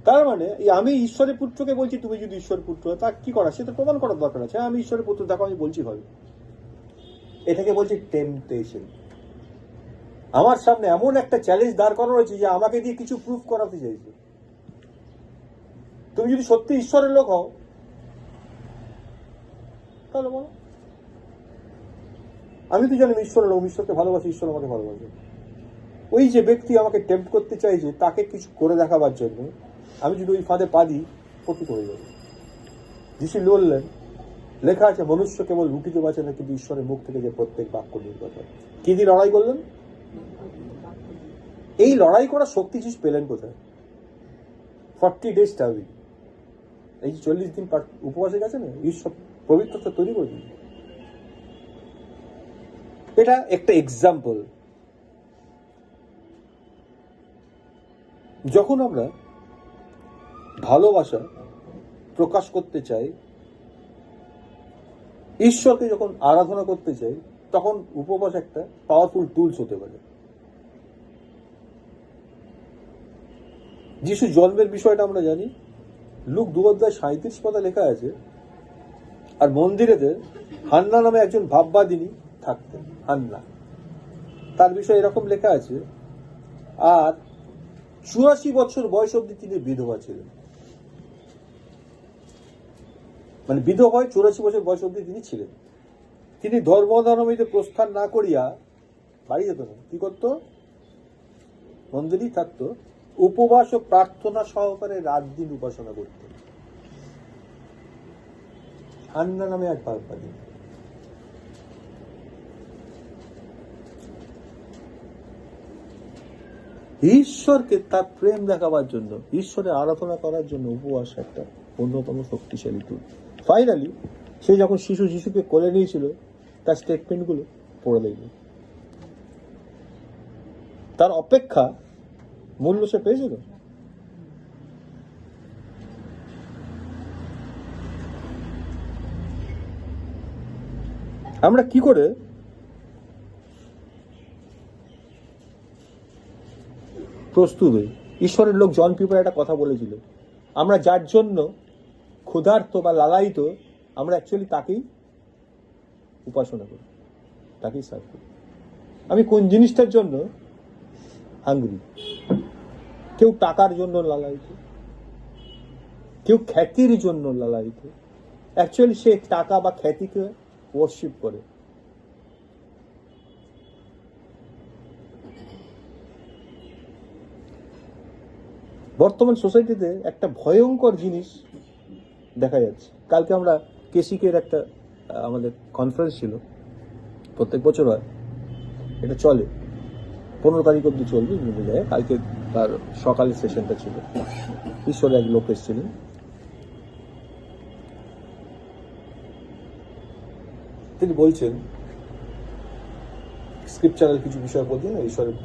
তার মানে আমি ঈশ্বরের পুত্রকে বলছি তুমি যদি ঈশ্বরের পুত্র হও, তা কি করা, সেটা প্রমাণ করার দরকার আছে। আমি ঈশ্বরের পুত্র, দেখো আমি বলছি ভাবে। এটাকে বলছি টেম্পটেশন। আমার সামনে এমন একটা চ্যালেঞ্জ দাঁড় করানো হয়েছে যে আমাকে দিয়ে কিছু প্রুফ করাতে চাইছে। তুমি যদি সত্যি ঈশ্বরের লোক হও তাহলে বলো, আমি তো জানি ঈশ্বরের লোক, ঈশ্বরকে ভালোবাসি, ঈশ্বর আমাকে ভালোবাসে। ওই যে ব্যক্তি আমাকে টেম্পট করতে চাইছে তাকে কিছু করে দেখাবার জন্য আমি যদি ওই ফাঁদে পা দিই, পতিত হয়ে যাবে। যিশু বললেন, লেখা আছে মনুষ্য কেবল রুটিতে বাঁচে না, কিন্তু ঈশ্বরের মুখ থেকে যে প্রত্যেক বাক্য নির্গত হয়। কি দিয়ে লড়াই করলেন? এই লড়াই করার শক্তি যিশু পেলেন কোথায়? 40 days স্টার্ভিং। এই যে 40 দিন উপবাসে গেছে না, ঈশ্বর পবিত্রতা তৈরি করে দিন। এটা একটা এক্সাম্পল। যখন আমরা ভালোবাসা প্রকাশ করতে চাই, ঈশ্বরকে যখন আরাধনা করতে চাই, তখন উপবাস একটা পাওয়ারফুল টুলস হতে পারে। যিশু জন্মের বিষয়টা আমরা জানি, লুক 2:37 লেখা আছে। আর মন্দিরেতে হান্না নামে একজন ভাববাদিনী থাকতেন। হান্না, তার বিষয়ে এরকম লেখা আছে, আর 84 বছর বয়স অব্দি তিনি বিধবা ছিলেন। মানে বিধবা 84 বছর বয়স অব্দি তিনি ছিলেন। তিনি ধর্মধর্মীতে প্রস্থান না করিয়া বাড়ি যেত না। কি করত? মন্দিরেই থাকতো, উপবাস ও প্রার্থনা সহকারে রাত দিন উপাসনা করত। হান্না নামে এক ভাববাদী। ঈশ্বরকে তার প্রেম দেখাবার জন্য, ঈশ্বরের আরাধনা করার জন্য উপবাস একটা অন্যতম শক্তিশালী টুল। ফাইনালি সে যখন যিশুকে কোলে নিয়েছিল, তার স্টেটমেন্টগুলো পড়ে দেখল। তার অপেক্ষা মূল্য সে পেয়েছিল। আমরা কি করে প্রস্তুত হই? ঈশ্বরের লোক জন পিপার একটা কথা বলেছিল, আমরা যার জন্য ক্ষুধার্ত বা লালায়িত, আমরা অ্যাকচুয়ালি তাকেই উপাসনা করি, তাকেই সার্ভ করি। আমি কোন জিনিসটার জন্য হাঙ্গরি? কেউ টাকার জন্য লালায়িত, কেউ খ্যাতির জন্য লালায়িত। অ্যাকচুয়ালি সে টাকা বা খ্যাতিকে ওয়ার্শিপ করে। বর্তমান সোসাইটিতে একটা ভয়ঙ্কর জিনিস দেখা যাচ্ছে। কালকে আমরা কেসিকের একটা আমাদের কনফারেন্স ছিল, প্রত্যেক বছর হয়, এটা চলে 15 তারিখ অব্দি চলবে বিভিন্ন জায়গায়। কালকে তার সকালের সেশনটা ছিল, ঈশ্বরের এক লোক এসেছিলেন। তিনি বলছেন স্ক্রিপচারাল কিছু বিষয় বলছেন, ঈশ্বরের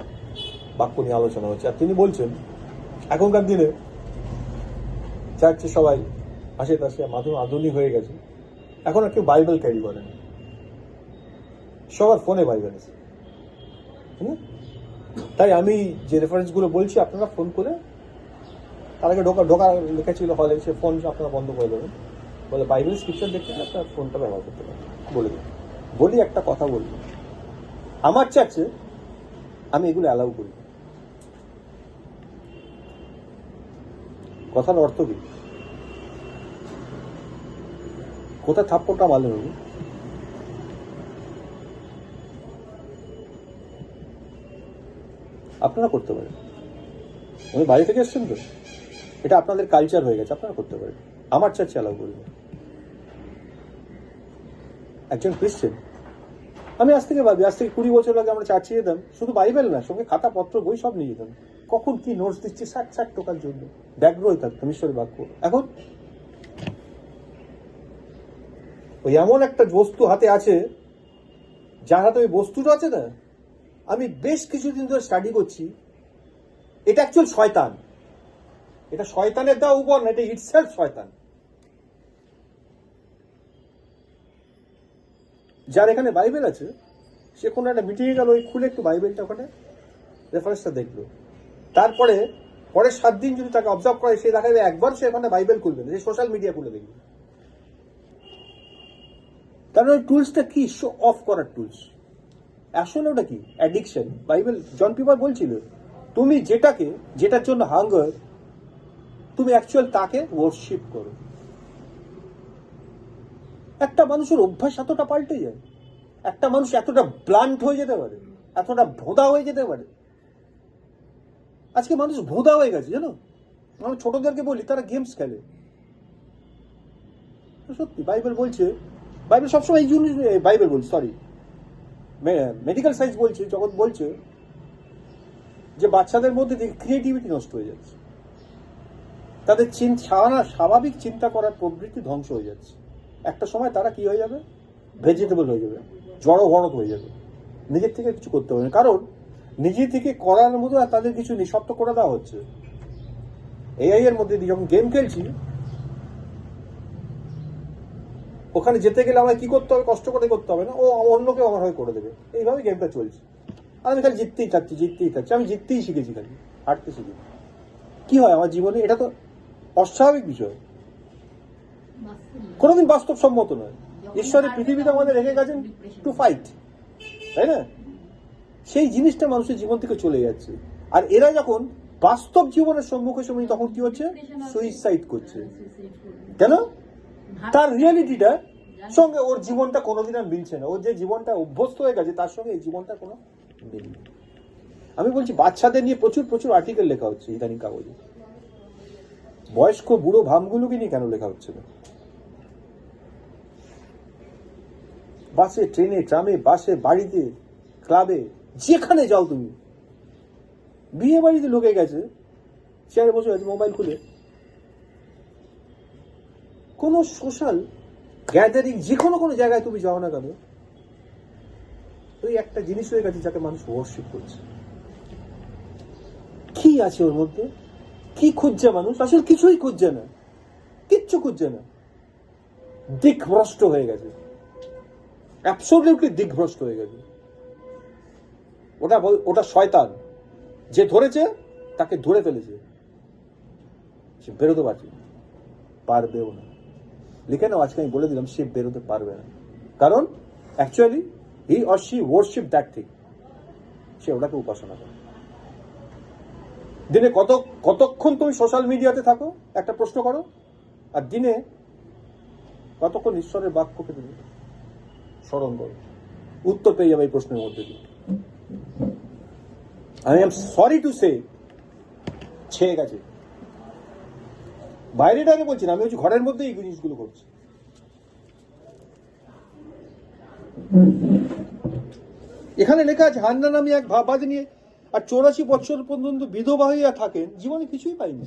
বাক্য নিয়ে আলোচনা হচ্ছে। আর তিনি বলছেন এখনকার দিনে চার্চে সবাই আশেপাশে আধুনিক হয়ে গেছে, এখন আর কেউ বাইবেল ক্যারি করে না, সবার ফোনে বাইবেল আছে। তাই আমি যে রেফারেন্সগুলো বলছি আপনারা ফোন করে, তার আগে ঢোকা লেখা ছিল হলে, সে ফোন আপনারা বন্ধ করে দেবেন, বলে বাইবেল স্ক্রিপচার দেখতে আপনার ফোনটা ব্যবহার করতে পারেন। বলি একটা কথা বলবো, আমার চার্চে আমি এগুলো অ্যালাউ করি। কথার অর্থ কি? কোথায় থাপ্পড়টা মারলেন উনি? আপনারা করতে পারেন, উনি বাড়ি থেকে এসছেন তো, এটা আপনাদের কালচার হয়ে গেছে, আপনারা করতে পারেন। আমার চার্চে অ্যালাউ করি না। একজন ক্রিশ্চিয়ান, আমি আজ থেকে 20 বছর আগে আমরা চার্চে যেতাম, শুধু বাইবেল না, সঙ্গে খাতা পত্র বই সব নিয়ে যেতাম। কখন কি নোটস দিচ্ছে 60 টোকার জন্য ব্যাগ্রহই থাকতাম ঈশ্বরের বাক্য। এখন ওই এমন একটা বস্তু হাতে আছে, যার হাতে ওই বস্তুটা আছে না, আমি বেশ কিছুদিন ধরে স্টাডি করছি, এটা অ্যাকচুয়াল শয়তান। এটা শয়তানের দেওয়া উপর না, এটা ইটসেলফ শয়তান। যার এখানে বাইবেল আছে, সে কোনো একটা মিটিংয়ে গেল, ওই খুলে একটু বাইবেলটা ওখানে রেফারেন্সটা দেখলো, তারপরে পরের 7 দিন যদি তাকে অবজার্ভ করে, সে দেখা যাবে একবার সে এখানে বাইবেল খুলবে না, সে সোশ্যাল মিডিয়া খুলে দেখবে। কারণ ওই টুলসটা কি, শো অফ করার টুলস। আসলে ওটা কি অ্যাডিকশন। বাইবেল জন পিপার বলছিল, তুমি যেটার জন্য হাঙ্গার, তুমি অ্যাকচুয়াল তাকে ওয়ার্শিপ করো। একটা মানুষের অভ্যাস এতটা পাল্টে যায়, একটা মানুষ এতটা ব্লান্ট হয়ে যেতে পারে, এতটা ভোঁদা হয়ে যেতে পারে। আজকে মানুষ ভোঁদা হয়ে গেছে জানো। আমি ছোটদেরকে বলি, তারা গেমস খেলে। সত্যি বাইবেল বলছে, বাইবেল সবসময় এই জিনিস, বাইবেল বলছে সরি মেডিকেল সায়েন্স বলছে, জগৎ বলছে যে বাচ্চাদের মধ্যে ক্রিয়েটিভিটি নষ্ট হয়ে যাচ্ছে, তাদের স্বাভাবিক চিন্তা করার প্রবৃত্তি ধ্বংস হয়ে যাচ্ছে। একটা সময় তারা কি হয়ে যাবে, ভেজিটেবল হয়ে যাবে, জড় ঘনক হয়ে যাবে, নিজের থেকে কিছু করতে পারবে না। কারণ নিজে থেকে করার মতো আর তাদের কিছু নেই, সব তো করে দেওয়া হচ্ছে। এআই এর মধ্যে দিয়ে যখন গেম খেলছি, ওখানে যেতে গেলে আমায় কি করতে হবে, কষ্ট করে করতে হবে না, ও অন্য কেউ আমার হয়ে করে দেবে। এইভাবে গেমটা চলছে, আর আমি খালি জিততেই থাকছি। আমি জিততেই শিখেছি, খালি হারতে শিখি। কি হয় আমার জীবনে, এটা তো অস্বাভাবিক বিষয়, কোনোদিন বাস্তবসম্মত নয়। ঈশ্বরের পৃথিবীতে আমাদের রেখে গেছেন টু ফাইট, তাই না? সেই জিনিসটা মানুষের জীবন থেকে চলে যাচ্ছে। আর এরা যখন বাস্তব জীবনের সম্মুখে সময়, তখন কি হচ্ছে, সুইসাইড করছে। কেন? তার রিয়ালিটিটা সঙ্গে ওর জীবনটা কোনোদিন আর মিলছে না। ওর যে জীবনটা অভ্যস্ত হয়ে গেছে, তার সঙ্গে এই জীবনটা কোনো মিল নেই। আমি বলছি, বাচ্চাদের নিয়ে প্রচুর প্রচুর আর্টিকেল লেখা হচ্ছে ইদানিং কাগজে। বয়স্ক বুড়ো ভামগুলোকে নিয়ে কেন লেখা হচ্ছে না? বাসে, ট্রেনে, ট্রামে, বাসে, বাড়িতে, ক্লাবে, যেখানে যাও তুমি, বিয়ে বাড়িতে লোকে গেছে, চেয়ারে বসে আছে মোবাইল খুলে। কোনো সোশ্যাল গ্যাদারিং, যে কোনো জায়গায় তুমি যাও না কেন, ওই একটা জিনিস হয়ে গেছে যাকে মানুষ ওয়ার্শিপ করছে। কি আছে ওর মধ্যে, কি খুঁজছে মানুষ? আসলে কিছুই খুঁজছে না, কিচ্ছু খুঁজছে না, দিকভ্রষ্ট হয়ে গেছে, অ্যাবসলিউটলি দিকভ্রষ্ট হয়ে গেছে। ওটা শয়তান, যে ধরেছে তাকে ধরে ফেলেছে, সে বেরোতে পারবেও না। লিখে নাও, আজকে আমি বলে দিলাম, সে বেরোতে পারবে না। কারণ actually he or she worship that thing, সে ওটাকে উপাসনা করে। দিনে কতক্ষণ তুমি সোশ্যাল মিডিয়াতে থাকো, একটা প্রশ্ন করো, আর দিনে কতক্ষণ ঈশ্বরের বাক্যকে তুমি স্মরণ করো? উত্তর পেয়ে যাবে এই প্রশ্নের মধ্যে দিয়ে। I am sorry to say, ছেয়ে গেছে। বাইরেটাকে বলছি না, আমি হচ্ছে ঘরের মধ্যে এই জিনিসগুলো করছি। এখানে লেখা আছে, হান্না নামে এক ভাবাদী নিয়ে আর 84 বছর পর্যন্ত বিধবা হইয়া থাকেন, জীবনে কিছুই পাইনি।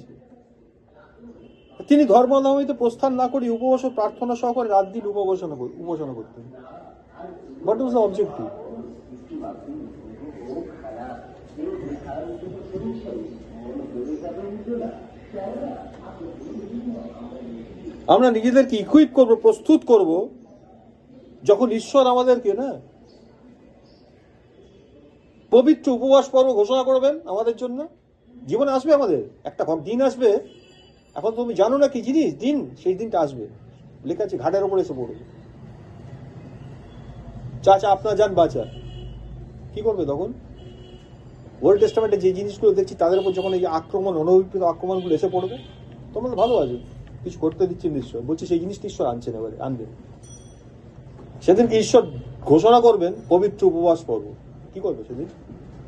তিনি ধর্মধাম হইতে প্রস্থান না করি উপবাস ও প্রার্থনা সহকারে রাত দিন উপাসনা করতেন। What was the objective? আমরা নিজেদেরকে ইকুইপ করব, প্রস্তুত করব, যখন ঈশ্বর আমাদেরকে না পবিত্র উপবাস পর্ব ঘোষণা করবেন আমাদের জন্য। জীবনে আসবে, আমাদের একটা দিন আসবে, এখন তুমি জানো না কি জিনিস দিন, সেই দিনটা আসবে। লেখা আছে, ঘাটের ওপরে এসে পড়বে, চাচা আপনার যান বাঁচা। কি করবে তখন? ওল্ড টেস্টামেন্টে যে জিনিসগুলো দেখছি, তাদের উপর যখন এই আক্রমণ, অনভিপ্রেত আক্রমণগুলো এসে পড়বে, তোমরা তো ভালো আছে, কিছু করতে দিচ্ছেন ঈশ্বর, বলছি সেই জিনিসটা ঈশ্বর আনছেন, এবারে আনবেন। সেদিনকে ঈশ্বর ঘোষণা করবেন পবিত্র উপবাস পর্ব। কি করবে সেদিন?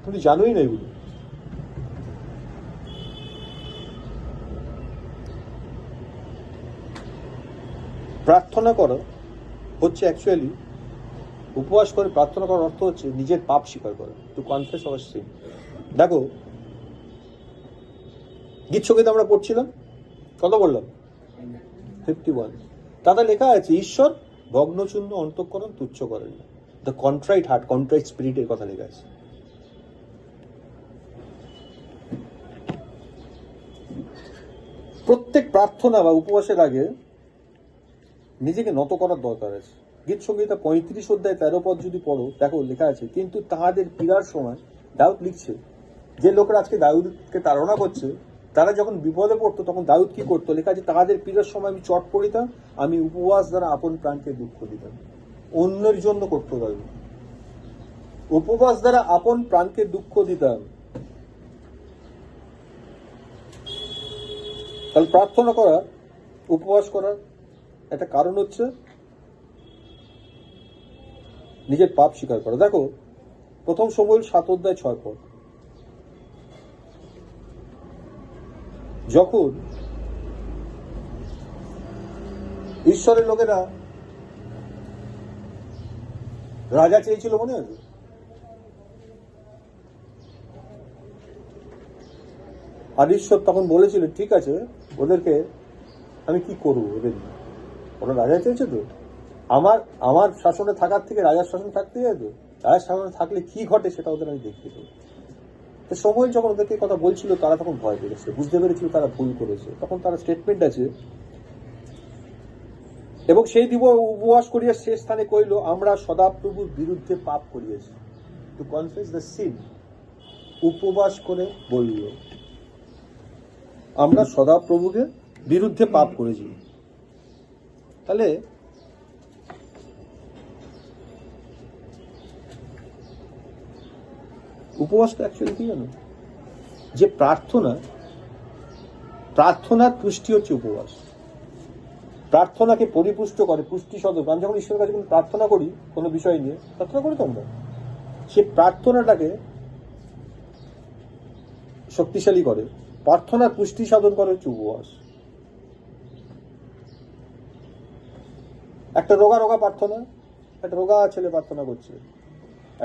তুমি জানোই না এগুলো। প্রার্থনা করো হচ্ছে অ্যাকচুয়ালি, উপবাস করে প্রার্থনা করার অর্থ হচ্ছে নিজের পাপ স্বীকার করা, টু কনফেস আওয়ার সিন। দেখো, গীত সঙ্গীত আমরা পড়ছিলাম, কত বললাম? 51। তাতে লেখা আছে, ঈশ্বর ভগ্নচূর্ণ অন্তঃকরণ তুচ্ছ করেন না। দ্য কন্ট্রাইট হার্ট, কন্ট্রাইট স্পিরিটের কথা লেখা আছে। প্রত্যেক প্রার্থনা বা উপবাসের আগে নিজেকে নত করার দরকার আছে। গীত সংহিতা 35 অধ্যায় 13 পদ যদি পড়ো, দেখো লেখা আছে, কিন্তু তাহাদের পীড়ার সময়, দাউদ লিখছে, যে লোকেরা আজকে দাউদকে তাড়না করছে, তারা যখন বিপদে পড়তো তখন দাউদ কি করতো? লেখা আছে, তাদের পীড়ার সময় আমি চট পড়িতাম, আমি উপবাস দ্বারা আপন প্রাণকে দুঃখ দিতাম। অন্যের জন্য করতো দাউদ, উপবাস দ্বারা আপন প্রাণকে দুঃখ দিতাম। তাহলে প্রার্থনা করা, উপবাস করার একটা কারণ হচ্ছে নিজের পাপ স্বীকার করা। দেখো, প্রথম সমুয়েল 7:6 যখন ঈশ্বরের লোকেরা রাজা চেয়েছিল, মনে আছে? আর ঈশ্বর তখন বলেছিলেন, ঠিক আছে, ওদেরকে আমি কি করবো, ওদের ওরা রাজা চেয়েছে তো, আমার শাসনে থাকার থেকে রাজার শাসনে থাকতে যায় তো, রাজার শাসনে থাকলে কি ঘটে সেটা ওদের আমি দেখতে পাই। তো সময় যখন ওদেরকে কথা বলছিল, তারা তখন ভয় পেয়েছে, বুঝতে পেরেছিল তারা ভুল করেছে। তখন তারা স্টেটমেন্ট আছে, এবং সেই দিব উপবাস করিয়া শেষ স্থানে কইল, আমরা সদাপ্রভুর বিরুদ্ধে পাপ করিয়েছি। টু কনফেস দ্য সিন, উপবাস করে বলল, আমরা সদাপ্রভুকে বিরুদ্ধে পাপ করেছি। তাহলে উপবাসটা অ্যাকচুয়ালি কি জানো? যে প্রার্থনার পুষ্টি হচ্ছে উপবাস। প্রার্থনাকে পরিপুষ্ট করে, পুষ্টি সদক। আমি যখন ঈশ্বরের কাছে কোনো প্রার্থনা করি, কোনো বিষয় নিয়ে প্রার্থনা করি, তোমরা সে প্রার্থনাটাকে শক্তিশালী করে, প্রার্থনার পুষ্টি সাধন করে হচ্ছে উপবাস। একটা রোগা প্রার্থনা, একটা রোগা ছেলে প্রার্থনা করছে,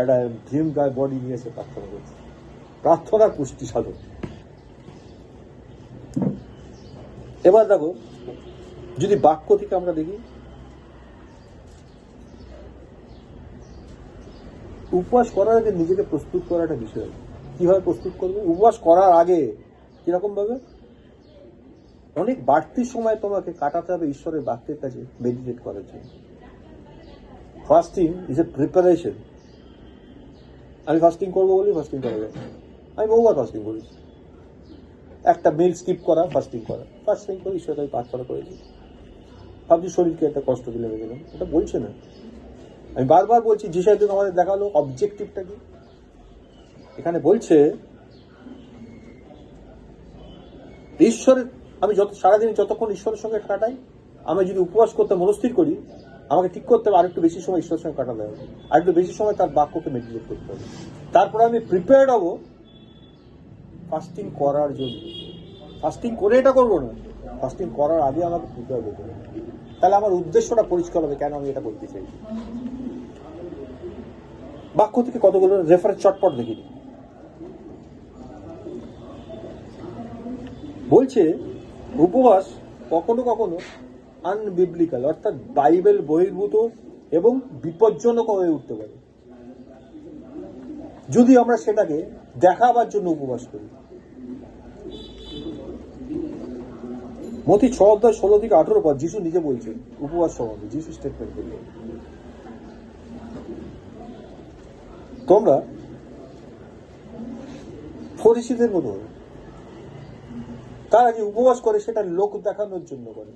একটা ড্রিম গায়ে বডি নিয়ে এসে প্রার্থনা করছে, প্রার্থনার পুষ্টি সাধন। এবার দেখো, যদি বাক্য থেকে আমরা দেখি, উপবাস করার আগে নিজেকে প্রস্তুত করার একটা বিষয়। কিভাবে প্রস্তুত করবে? উপবাস করার আগে কিরকম ভাবে? অনেক বাড়তি সময় তোমাকে কাটাতে হবে ঈশ্বরের বাক্যের কাছে মেডিটেট করার জন্য। Fasting is a preparation. আমি ফাস্টিং করবো বলি ফাস্টিং করা যায়, আমি বহুবার ফাস্টিং করেছি। একটা মিল স্কিপ করা, ফাস্টিং করা, ফাস্টিং করে ঈশ্বরের কাছে প্রার্থনা করেছি। ভাবছি শরীরকে একটা কষ্ট দিলে গেলাম, এটা বলছে না। আমি বারবার বলছি, যে সাথে আমাদের দেখালো অবজেক্টিভটা কি। এখানে বলছে ঈশ্বরের, আমি সারাদিন যতক্ষণ ঈশ্বরের সঙ্গে কাটাই, আমি যদি উপবাস করতে মনস্থির করি, আমাকে ঠিক করতে হবে আরেকটু বেশি সময় ঈশ্বরের সঙ্গে কাটাতে হবে, আরেকটু বেশি সময় তার বাক্যকে মেডিটেট করতে হবে। তারপরে আমি প্রিপেয়ার্ড হব ফাস্টিং করার জন্য। ফাস্টিং করে এটা করবো না, ফাস্টিং করার আগে আমাকে প্রিপেয়ার হতে হবে। তাহলে আমার উদ্দেশ্যটা পরিষ্কার হবে, কেন আমি এটা করতে চাই। বাক্য থেকে কতগুলো রেফারেন্স চটপট দেখিনি। বলছে উপবাস কখনো কখনো আনবিবলিক্যাল, অর্থাৎ বাইবেল বহির্ভূত এবং বিপজ্জনক হয়ে উঠতে পারে যদি আমরা সেটাকে দেখাবার জন্য উপবাস করি। মতি 6:16-18 যিশু নিজে বলছেন উপবাস সম্বন্ধে। যিশু স্টেটমেন্ট করলেন, তোমরা ফরিসীদের মতো হবে। তারা যে উপবাস করে সেটা লোক দেখানোর জন্য করে।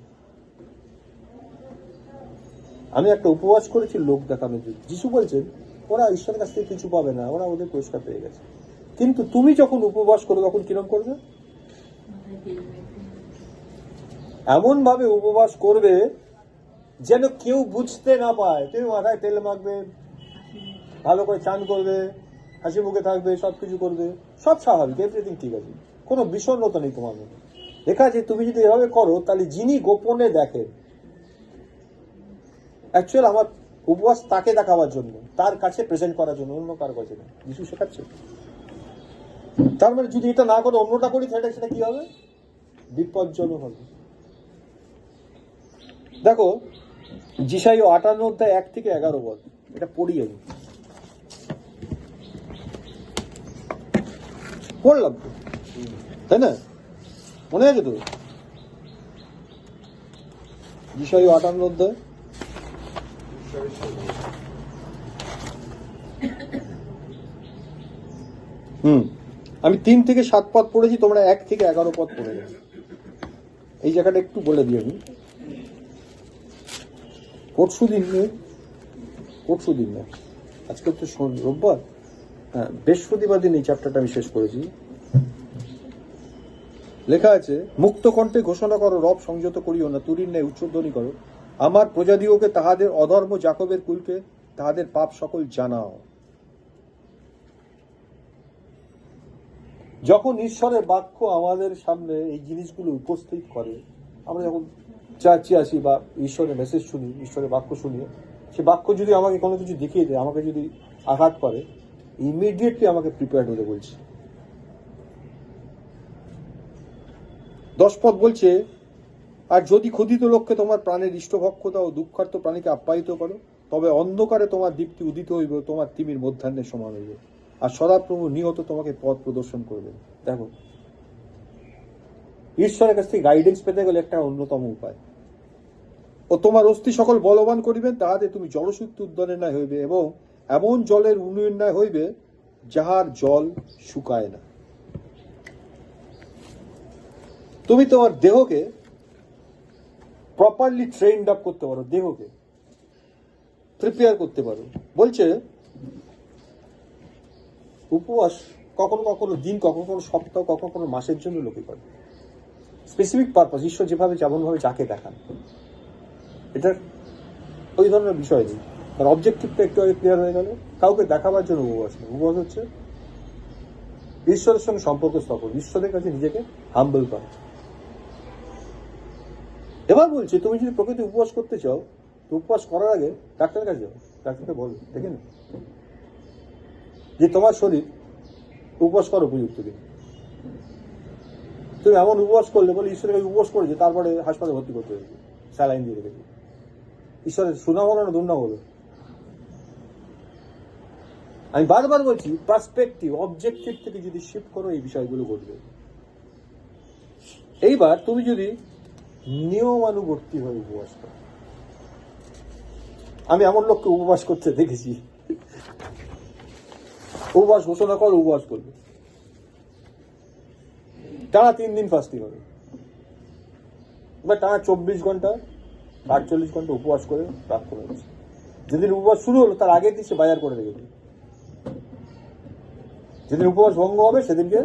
আমি একটা উপবাস করেছি লোক দেখানোর জন্য। যিশু বলছেন ওরা ঈশ্বরের কাছ থেকে কিছু পাবে না, ওরা ওদের পুরস্কার পেয়ে গেছে। কিন্তু তুমি যখন উপবাস করো তখন কিরম করবে? এমন ভাবে উপবাস করবে যেন কেউ বুঝতে না পায়। তুমি মাথায় তেল মাখবে, ভালো করে চান করবে, হাসি মুখে থাকবে, সবকিছু করবে, সব স্বাভাবিক, এভরিথিং ঠিক আছে, কোনো বিষণ্ণতা নেই তোমার মধ্যে। লেখা আছে তুমি যদি এভাবে করো, তাহলে যিনি গোপনে দেখেন, অ্যাকচুয়াল আমার উপবাস তাকে দেখাবার জন্য, তার কাছে প্রেজেন্ট করার জন্য, অন্য কার কাছে না। যিশু শেখাচ্ছে। তার মানে যদি এটা না করে অন্যটা করি, তাহলে সেটা কি হবে? বিপজ্জনক হবে। দেখো, যিশাইয়া 58:1-11 এটা পড়ি, আমি পড়লাম তো, তাই না? মনে আছে তো? যিশাইয়া 58 আমি আমি 3 থেকে 7 পদ পড়েছি, তোমরা 1 থেকে 11 পদ পড়ে গেছো। এই জায়গাটা একটু বলে দিই আমি। পরশু দিন না, আজকে তো রোববার, হ্যাঁ বৃহস্পতিবার দিন এই চ্যাপ্টারটা আমি শেষ করেছি। লেখা আছে, মুক্ত কণ্ঠে ঘোষণা করো, রব সংযত করিও না, তুরীর ন্যায় উচ্চধ্বনি করো, আমার প্রজাদিওকে তাহাদের অধর্ম জাকবের কুলকে তাহাদের পাপ সকল জানাও। যখন ঈশ্বরের বাক্য আমাদের সামনে এই জিনিসগুলো উপস্থিত করে, আমরা যখন চাচ্ছি আসি বা ঈশ্বরের মেসেজ শুনি, ঈশ্বরের বাক্য শুনি, সে বাক্য যদি আমাকে কোনো কিছু দেখিয়ে দেয়, আমাকে যদি আঘাত করে, ইমিডিয়েটলি আমাকে প্রিপেয়ার্ড হতে বলছে। 10 পদ বলছে, আর যদি ক্ষুধিত লোককে তোমার প্রাণের ইষ্টভক্ষ দাও, দুঃখার্ত প্রাণীকে আপ্যায়িত করো, তবে অন্ধকারে তোমার দীপ্তি উদিত হইবে, তোমার তিমির মধ্যাহ্নের সমান হইবে, আর সদাপ্রভু নিহত তোমাকে পথ প্রদর্শন করবেন। দেখো, ঈশ্বরের কাছ থেকে গাইডেন্স পেতে গেলে একটা অন্যতম উপায়, ও তোমার অস্থি সকল বলবান করিবেন, তাহাতে তুমি জলসূত্র উদ্যানের ন্যায় হইবে, এবং এমন জলের উন্নয়ন ন্যায় হইবে যাহার জল শুকায় না। তুমি তোমার দেহকে প্রপারলি ট্রেন্ড আপ করতে পারো, দেহকে প্রিপেয়ার করতে পারো। বলছে উপবাস কখনো কখনো দিন, কখনো কখনো সপ্তাহ, কখনো কখনো মাসের জন্য লোকে করে, স্পেসিফিক পারপাস, ঈশ্বর যেভাবে যেমনভাবে যাকে দেখান, এটার ওই ধরনের বিষয় নেই। আর অবজেক্টিভটা একটু আগে ক্লিয়ার হয়ে গেল। কাউকে দেখাবার জন্য উপবাস নেই, উপবাস হচ্ছে ঈশ্বরের সঙ্গে সম্পর্ক স্থাপন, ঈশ্বরের কাছে নিজেকে হাম্বল করা। এবার বলছে, তুমি যদি প্রকৃতি উপবাস করতে চাও, তো উপবাস করার আগে ডাক্তারের কাছে যাও, ডাক্তারকে বলো, দেখে না যে তোমার শরীর উপবাস করো উপযুক্ত দিন। তুমি এমন উপবাস করলে বলে ঈশ্বরের কাছে উপবাস করেছে, তারপরে হাসপাতালে ভর্তি করতে হয়েছে, স্যালাইন দিয়ে রেখেছে। ঈশ্বরের সুনাম হলো না দুর্নাম হলো? আমি বারবার বলছি, পার্সপেক্টিভ, অবজেক্টিভ থেকে যদি শিফট করো, এই বিষয়গুলো ঘটবে। এইবার তুমি যদি নিয়মানুবর্তী হয়ে উপবাস করো, আমি এমন লোককে উপবাস করতে দেখেছি, উপবাস ঘোষণা করো, উপবাস করবে, টানা 3 দিন ফাস্টিং হবে, বা টানা 24 ঘন্টা 48 ঘন্টা উপবাস করে প্রার্থনা হচ্ছে। যেদিন উপবাস শুরু হলো তার আগের দিন সে বাজার করে রেখেছে, যেদিন উপবাস ভঙ্গ হবে সেদিনকে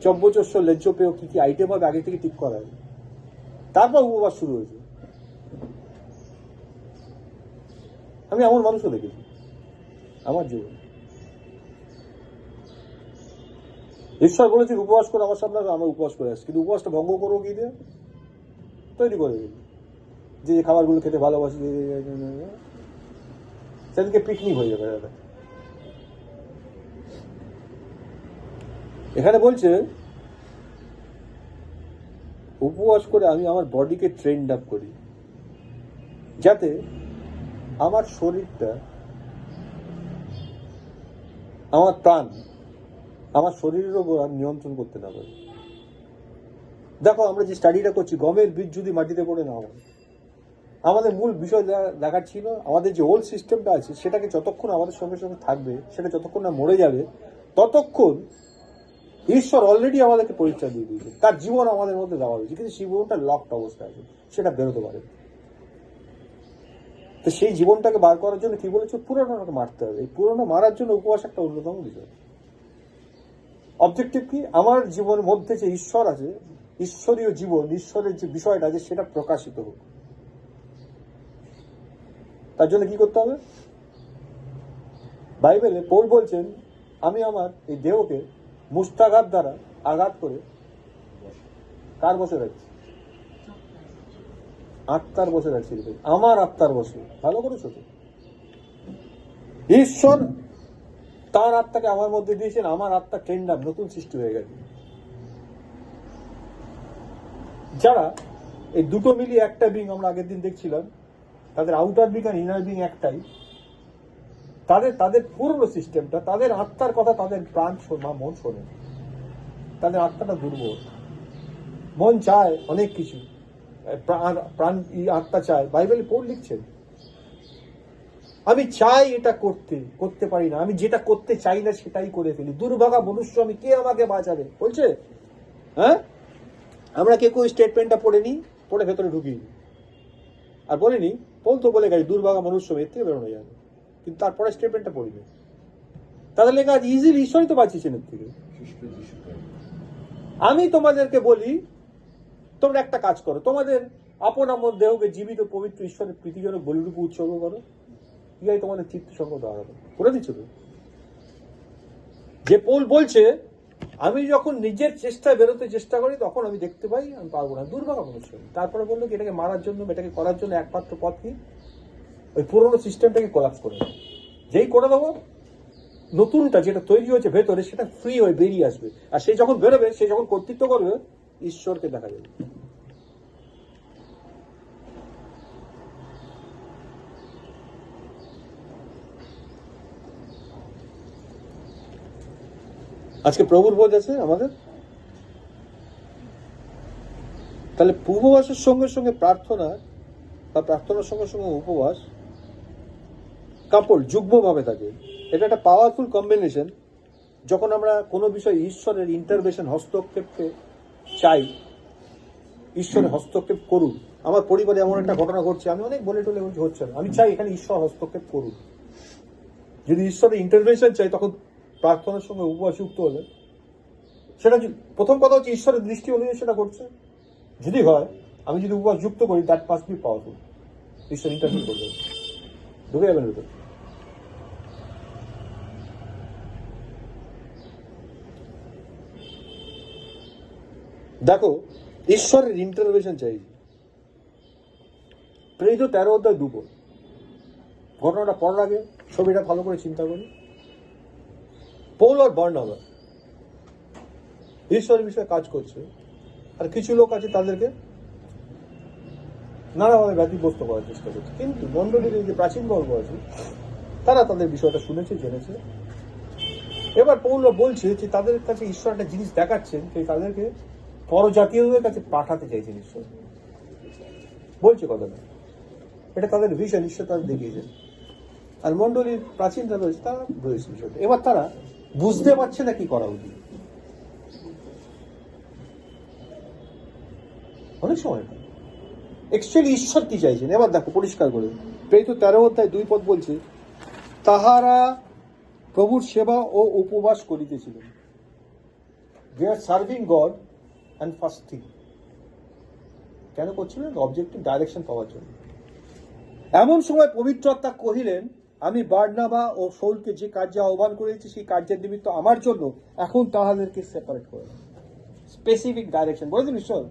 চব্যচস্য লেজ্জ পেয় কি কি আইটেম হবে আগে থেকে ঠিক করা হবে, তারপর উপবাস শুরু হয়েছে। আমি এমন মানুষও দেখেছি আমার জীবনে। ঈশ্বর বলেছেন উপবাস করে আমার সামনে, আমরা উপবাস করে আসছি, কিন্তু উপবাসটা ভঙ্গ করবো কি দিয়ে? তৈরি করে দিই যে খাবারগুলো খেতে ভালোবাসি, সেদিনকে পিকনিক হয়ে যাবে। দাদা এখানে বলছে উপবাস করে আমি আমার বডিকে ট্রেন্ড আপ করি, যাতে আমার শরীরটা, আমার প্রাণ আমার শরীরের ওপর আর নিয়ন্ত্রণ করতে না পারে। দেখো, আমরা যে স্টাডিটা করছি, গমের বীজ যদি মাটিতে পড়ে না হয়, আমাদের মূল বিষয় দেখার ছিল আমাদের যে ওল্ড সিস্টেমটা আছে, সেটাকে যতক্ষণ আমাদের সঙ্গে সঙ্গে থাকবে, সেটা যতক্ষণ না মরে যাবে, ততক্ষণ ঈশ্বর অলরেডি আমাদেরকে পরিচয় দিয়ে দিয়েছে, তার জীবন আমাদের মধ্যে দেওয়া হয়েছে, কিন্তু সেই জীবনটা লকড অবস্থায় আছে, সেটা বেরোতে পারে। তো সেই জীবনটাকে বার করার জন্য কি বলেছে, পুরোনোটাকে মারতে হবে। এই পুরোনো মারার জন্য উপবাস একটা অন্যতম বিষয়। অবজেক্টিভ কি? আমার জীবনের মধ্যে যে ঈশ্বর আছে, ঈশ্বরীয় জীবন, ঈশ্বরের যে বিষয়টা আছে, সেটা প্রকাশিত হোক। তার জন্য কি করতে হবে? বাইবেলে পৌল বলছেন, আমি আমার এই দেহকে মুষ্টাঘাত দ্বারা আঘাত করে কার বসে রাখছি? আত্মার বসে রাখছি। আমার আত্মার বসে। ভালো করে ছোট, ঈশ্বর তার আত্মাকে আমার মধ্যে দিয়েছেন, আমার আত্মা ট্রেন্ড আপ, নতুন সৃষ্টি হয়ে গেছে। যারা এই দুটো মিলিয়ে একটা বিং, আমরা আগের দিন দেখছিলাম, তাদের আউটার বিং আর ইনার বিং একটাই, তাদের পুরনো সিস্টেমটা, তাদের আত্মার কথা তাদের প্রাণ মন শোনে, তাদের আত্মাটা দুর্বল। মন চায় অনেক কিছু, প্রাণ আত্মা চায়। বাইবেলে পৌল লিখছেন আমি চাই এটা করতে পারি না, আমি যেটা করতে চাই না সেটাই করে ফেলি, দুর্ভাগা মনুষ্য আমি, কে আমাকে বাঁচাবে, বলছে। হ্যাঁ, আমরা কেউ স্টেটমেন্টটা পড়ে ভেতরে ঢুকিয়ে আর বলিনি, পৌল তো বলে গেছে দুর্ভাগা মনুষ্য, এর থেকে বেরোনো যাবে, কিন্তু তারপরে স্টেটমেন্টটা পড়িনি। তাদের লেখা আছে ইজিলি ঈশ্বরই তো বাঁচিয়েছেন এর থেকে। আমি তোমাদেরকে বলি, তোমরা একটা কাজ করো, তোমাদের আপন দেহকে জীবিত পবিত্র ঈশ্বরের প্রীতিজনক বলিরূপে উৎসর্গ করো, ইয়াই তোমাদের চিত্ত সঙ্গ দাঁড়াবে, করে দিচ্ছ তো। যে পৌল বলছে আমি যখন নিজের চেষ্টায় বেরোতে চেষ্টা করি তখন আমি দেখতে পাই আমি পারবো না, দুর্ভাগা মনুষ্য। তারপরে বললো কি এটাকে মারার জন্য, এটাকে করার জন্য একমাত্র পথ কি, ওই পুরোনো সিস্টেমটাকে কোলাপস করে দেবো। যেই করে দেবো, নতুনটা যেটা তৈরি হয়েছে ভেতরে সেটা ফ্রি হয়ে বেরিয়ে আসবে, আর সে যখন বেরোবে, সে যখন কর্তৃত্ব করবে, ঈশ্বরকে দেখা যাবে। আজকে প্রভুর ভোজ আছে আমাদের, তাহলে উপবাসের সঙ্গে সঙ্গে প্রার্থনা, বা প্রার্থনার সঙ্গে সঙ্গে উপবাস কাপড় যুগ্মভাবে থাকে। এটা একটা পাওয়ারফুল কম্বিনেশন। যখন আমরা কোনো বিষয়ে ঈশ্বরের ইন্টারভেনশন, হস্তক্ষেপকে চাই, ঈশ্বরের হস্তক্ষেপ করুন। আমার পরিবারে এমন একটা ঘটনা ঘটছে, আমি অনেক বলে টলে বলছি হচ্ছে না, আমি চাই এখানে ঈশ্বর হস্তক্ষেপ করুন। যদি ঈশ্বরের ইন্টারভেনশন চাই, তখন প্রার্থনার সঙ্গে উপবাস যুক্ত হলে সেটা, প্রথম কথা হচ্ছে ঈশ্বরের দৃষ্টি অনুযায়ী সেটা করছে। যদি হয়, আমি যদি উপবাস যুক্ত করি, দ্যাট মাস্ট বি পাওয়ারফুল, ঈশ্বর ইন্টারভিউ করবে, ঢুকে যাবেন ভেতর। দেখো, ঈশ্বরের ইন্টারভেনশন চাই। প্রেরিত 13 অধ্যায় 2 পদ, ঘটনাটা পড়ার আগে ছবিটা ভালো করে চিন্তা করি। পৌল আর বার্নাবা ঈশ্বরের বিষয়ে কাজ করছে, আর কিছু লোক আছে তাদেরকে নানাভাবে ব্যতিব্যস্ত করার চেষ্টা করছে, কিন্তু মন্ডলীর যে প্রাচীন বর্গ আছে তারা তাদের বিষয়টা শুনেছে, জেনেছে। এবার পৌল বলছে যে তাদের কাছে ঈশ্বর একটা জিনিস দেখাচ্ছেন, যে তাদেরকে পরজাতীয়দের কাছে পাঠাতে চাইছেন ঈশ্বর, বলছে কথাটা। এটা তাদের ভিশন, ঈশ্বর তাদের দেখিয়েছেন। আর মন্ডলীর প্রাচীন যারা রয়েছে তারা রয়েছে বিষয়টা। এবার তারা বুঝতে পারছে না কি করা উচিত। অনেক সময় অ্যাকচুয়ালি ঈশ্বর কি চাইছেন, এবার দেখো পরিষ্কার করে। প্রেরিত 13 অধ্যায় 2 পদ বলছে, তাহারা প্রভুর সেবা ও উপবাস করিতেছিলেন। দে আর সার্ভিং গড অ্যান্ড ফাস্টিং। কেন করছিলেন? অবজেক্টিভ ডাইরেকশন পাওয়ার জন্য। এমন সময় পবিত্র আত্মা কহিলেন, আমি বার্নাবা ও শৌলকে যে কার্যে আহ্বান করেছি সেই কার্যের নিমিত্ত আমার জন্য এখন তাহাদেরকে সেপারেট করে। স্পেসিফিক ডাইরেকশন বলেছেন ঈশ্বর।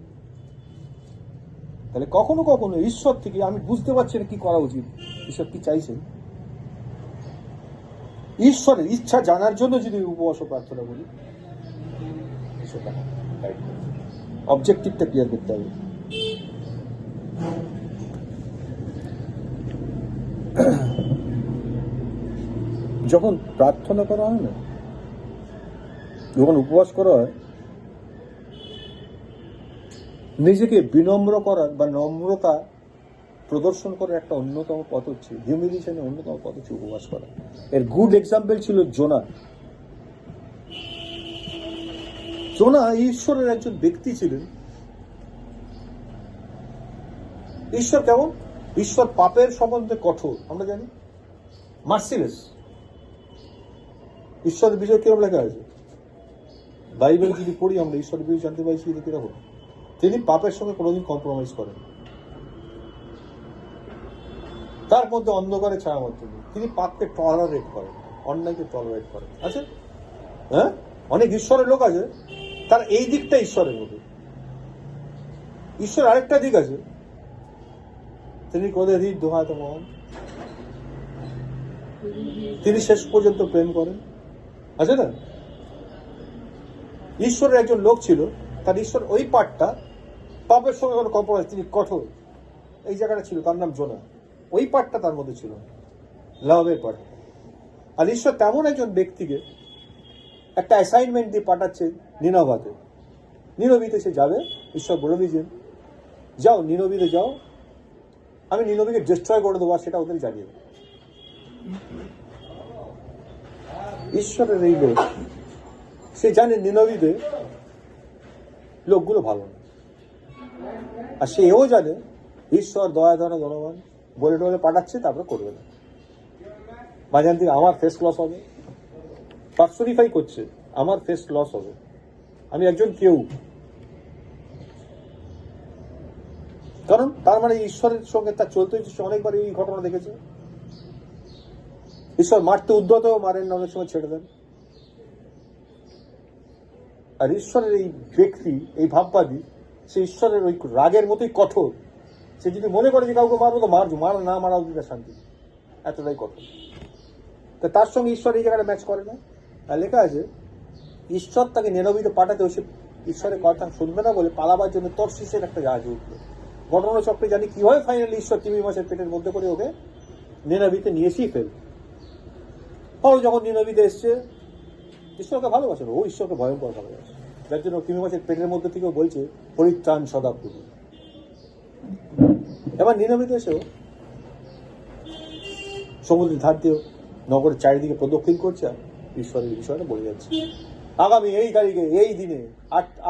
তাহলে কখনো কখনো ঈশ্বর থেকে আমি বুঝতে পারছি না কি করা উচিত, ঈশ্বর কি চাইছেন। ঈশ্বরের ইচ্ছা জানার জন্য যদি উপবাস প্রার্থনা করি, অবজেক্টিভটা ক্লিয়ার করতে হবে। যখন প্রার্থনা করা হয় না, যখন উপবাস করা হয়, নিজেকে বিনম্র করার বা নম্রতা প্রদর্শন করার একটা অন্যতম পথ হচ্ছে, হিউমিলিয়েশনের অন্যতম পথ হচ্ছে উপবাস করা। এর গুড এক্সাম্পল ছিল জোনা। জোনা ঈশ্বরের একজন ব্যক্তি ছিলেন। ঈশ্বর কেমন? ঈশ্বর পাপের সম্বন্ধে কঠোর, আমরা জানি, মার্সিলেস। ঈশ্বরের বিষয় কিরকম লেখা আছে বাইবেল যদি পড়ি, আমরা ঈশ্বরের বিষয় জানতে পারছি কিরকম। তিনি পাপের সঙ্গে কোনোদিন কম্প্রোমাইজ করেন, তার মধ্যে অন্ধকারে ছায়া মাত্র নেই। তিনি পাপকে টলারেট করেন, অন্যায়কে টলারেট করেন। আছে হ্যাঁ, অনেক ঈশ্বরের লোক আছে, তার এই দিকটা ঈশ্বরের মধ্যে। ঈশ্বর আরেকটা দিক আছে, তিনি কোদে হৃদ দোহাত মহান, তিনি শেষ পর্যন্ত প্রেম করেন, আছে না? ঈশ্বরের একজন লোক ছিল, তার ঈশ্বর ওই পার্টটা, পাপের সঙ্গে কোনো কম্প্রোমাইজ, তিনি কঠোর, এই জায়গাটা ছিল, তার নাম জোনা। ওই পার্টটা তার মধ্যে ছিল, লাভের পার্ট। আর ঈশ্বর তেমন একজন ব্যক্তিকে একটা অ্যাসাইনমেন্ট দিয়ে পাঠাচ্ছে নিনবাতে। নিনবিতে সে যাবে, ঈশ্বর বলে দিয়েছেন, যাও নিনবিতে যাও, আমি নিনবিকে ডিস্ট্রয় করে দেবো, সেটা ওদের জানিয়ে দেবো। ঈশ্বরের এই লোক, সে জানে নিনবীতে লোকগুলো ভালো না, আর সে এও জানে ঈশ্বর দয়া ধরা জনগণ বলে টলে পাঠাচ্ছে, তারপরে করবে না। মাঝখান থেকে আমার ফেস লস হবে, পার্সোনিফাই করছে, আমার ফেস লস হবে, আমি একজন কেউ, কারণ তার মানে ঈশ্বরের সঙ্গে তার চলতে হচ্ছে। অনেকবার এই ঘটনা দেখেছে, ঈশ্বর মারতে উদ্যত মারেন না, অনেক সময় ছেড়ে দেন। আর ঈশ্বরের এই ব্যক্তি, এই ভাববাদী, সে ঈশ্বরের ওই রাগের মতোই কঠোর। সে যদি মনে করে যে কাউকে মারবো তো মারবো, না মারা উচিত শান্তি, এতটাই কঠোর। তা তার সঙ্গে ঈশ্বর এই জায়গাটা ম্যাচ করে না। আর লেখা আছে ঈশ্বর তাকে নিনবীতে পাঠাতে, সে ঈশ্বরের কথা শুনবে না বলে পালাবার জন্য তরশিসের একটা জাহাজে উঠলো। ঘটনা চক্রে জানি কিভাবে ফাইনালি ঈশ্বর তিমি মাসের পেটের মধ্যে করে ওকে নিনবীতে নিয়ে এসেই ফেল। আর যখন নিনবীতে এসছে, ঈশ্বরকে ভালোবাসে, ও ঈশ্বরকে ভয়ঙ্কর ভালোবাসে, যার জন্য তিমি মাসের পেটের মধ্যে থেকেও বলছে পরিত্রাণ সদা প্রভু। এবার নিনবীতে এসেও সমুদ্রের ধার দিয়েও নগরের চারিদিকে প্রদক্ষিণ করছে, আর ঈশ্বরের বিষয়টা বলে যাচ্ছে আগামী এই তারিখে এই দিনে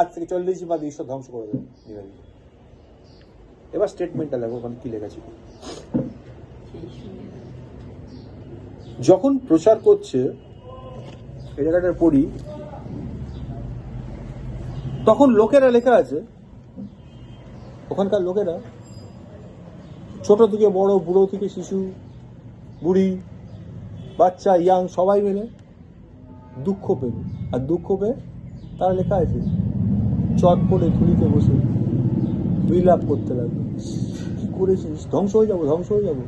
আজ থেকে 40 বাদে ঈশ্বর ধ্বংস করে দেবে নিনবীকে। এবার স্টেটমেন্টটা লেখো, ওখানে কি লেখা ছিল। যখন প্রচার করছে, এই জায়গাটা পড়ি, তখন লোকেরা, লেখা আছে ওখানকার লোকেরা, ছোট থেকে বড়, বুড়ো থেকে শিশু, বুড়ি, বাচ্চা, ইয়াং, সবাই মিলে দুঃখ পেল। আর দুঃখ পেয়ে তারা, লেখা আছে, চট পড়ে ধুলিতে বসে বিলাপ করতে লাগলো, কি করেছিস, ধ্বংস হয়ে যাবো, ধ্বংস হয়ে যাবো।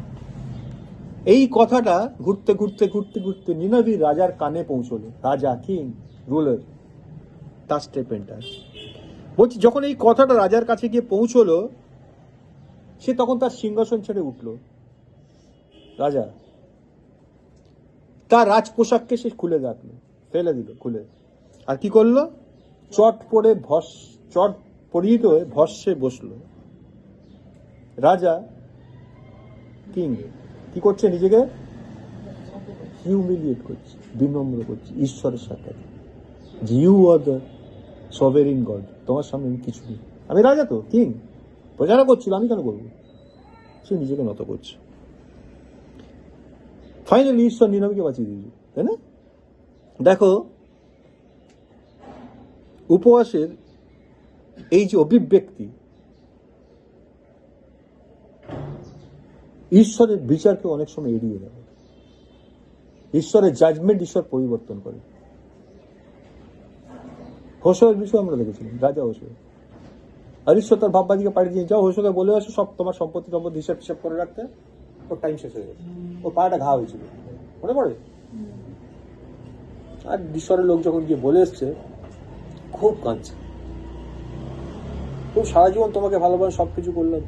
এই কথাটা ঘুরতে ঘুরতে ঘুরতে ঘুরতে নিনবীর রাজার কানে পৌঁছলো। রাজা, কিং, রুলার, তার স্টেটমেন্টটা বলছি, যখন এই কথাটা রাজার কাছে গিয়ে পৌঁছলো, সে তখন তার সিংহাসন ছেড়ে উঠল। রাজা তার রাজ পোশাককে সে খুলে রাখলো, ফেলে দিল খুলে, আর কি করলো, চট পরিহিত হয়ে ভস্যে বসলো। রাজা, কিং, কি করছে, নিজেকে হিউমিলিয়েট করছে, বিনম্র করছে ঈশ্বরের সাথে, ইউ আর দ্য সভেরিন গড, তোমার সামনে কিছু নেই, আমি রাজা, তো কিং, প্রচারও করছিল, আমি কেন করবো। সে নিজেকে নত করছে। ফাইনালি ঈশ্বর নিনবীকে বাঁচিয়ে দিয়েছে, তাই না? দেখো, উপবাসের এই যে অভিব্যক্তি, ঈশ্বরের বিচারকে অনেক সময় এড়িয়ে যাবে। ঈশ্বরের জাজমেন্ট ঈশ্বর পরিবর্তন করে। হোসের বিষয় আমরা দেখেছিলাম, রাজা হোসে, আর ঈশ্বর তার ভাববাদীকে পাঠিয়ে দিয়ে, যাও হোসেকে বলে আসো সব তোমার সম্পত্তি হিসাব করে রাখতে। ওর টাইম শেষ হয়ে গেছে, ওর পাটা ঘা হয়েছিল, মনে পড়ে? আর ঈশ্বরের লোক যখন গিয়ে বলে এসছে, খুব কাঁদছে, খুব সারা জীবন তোমাকে ভালোবাসে, সবকিছু করলাম,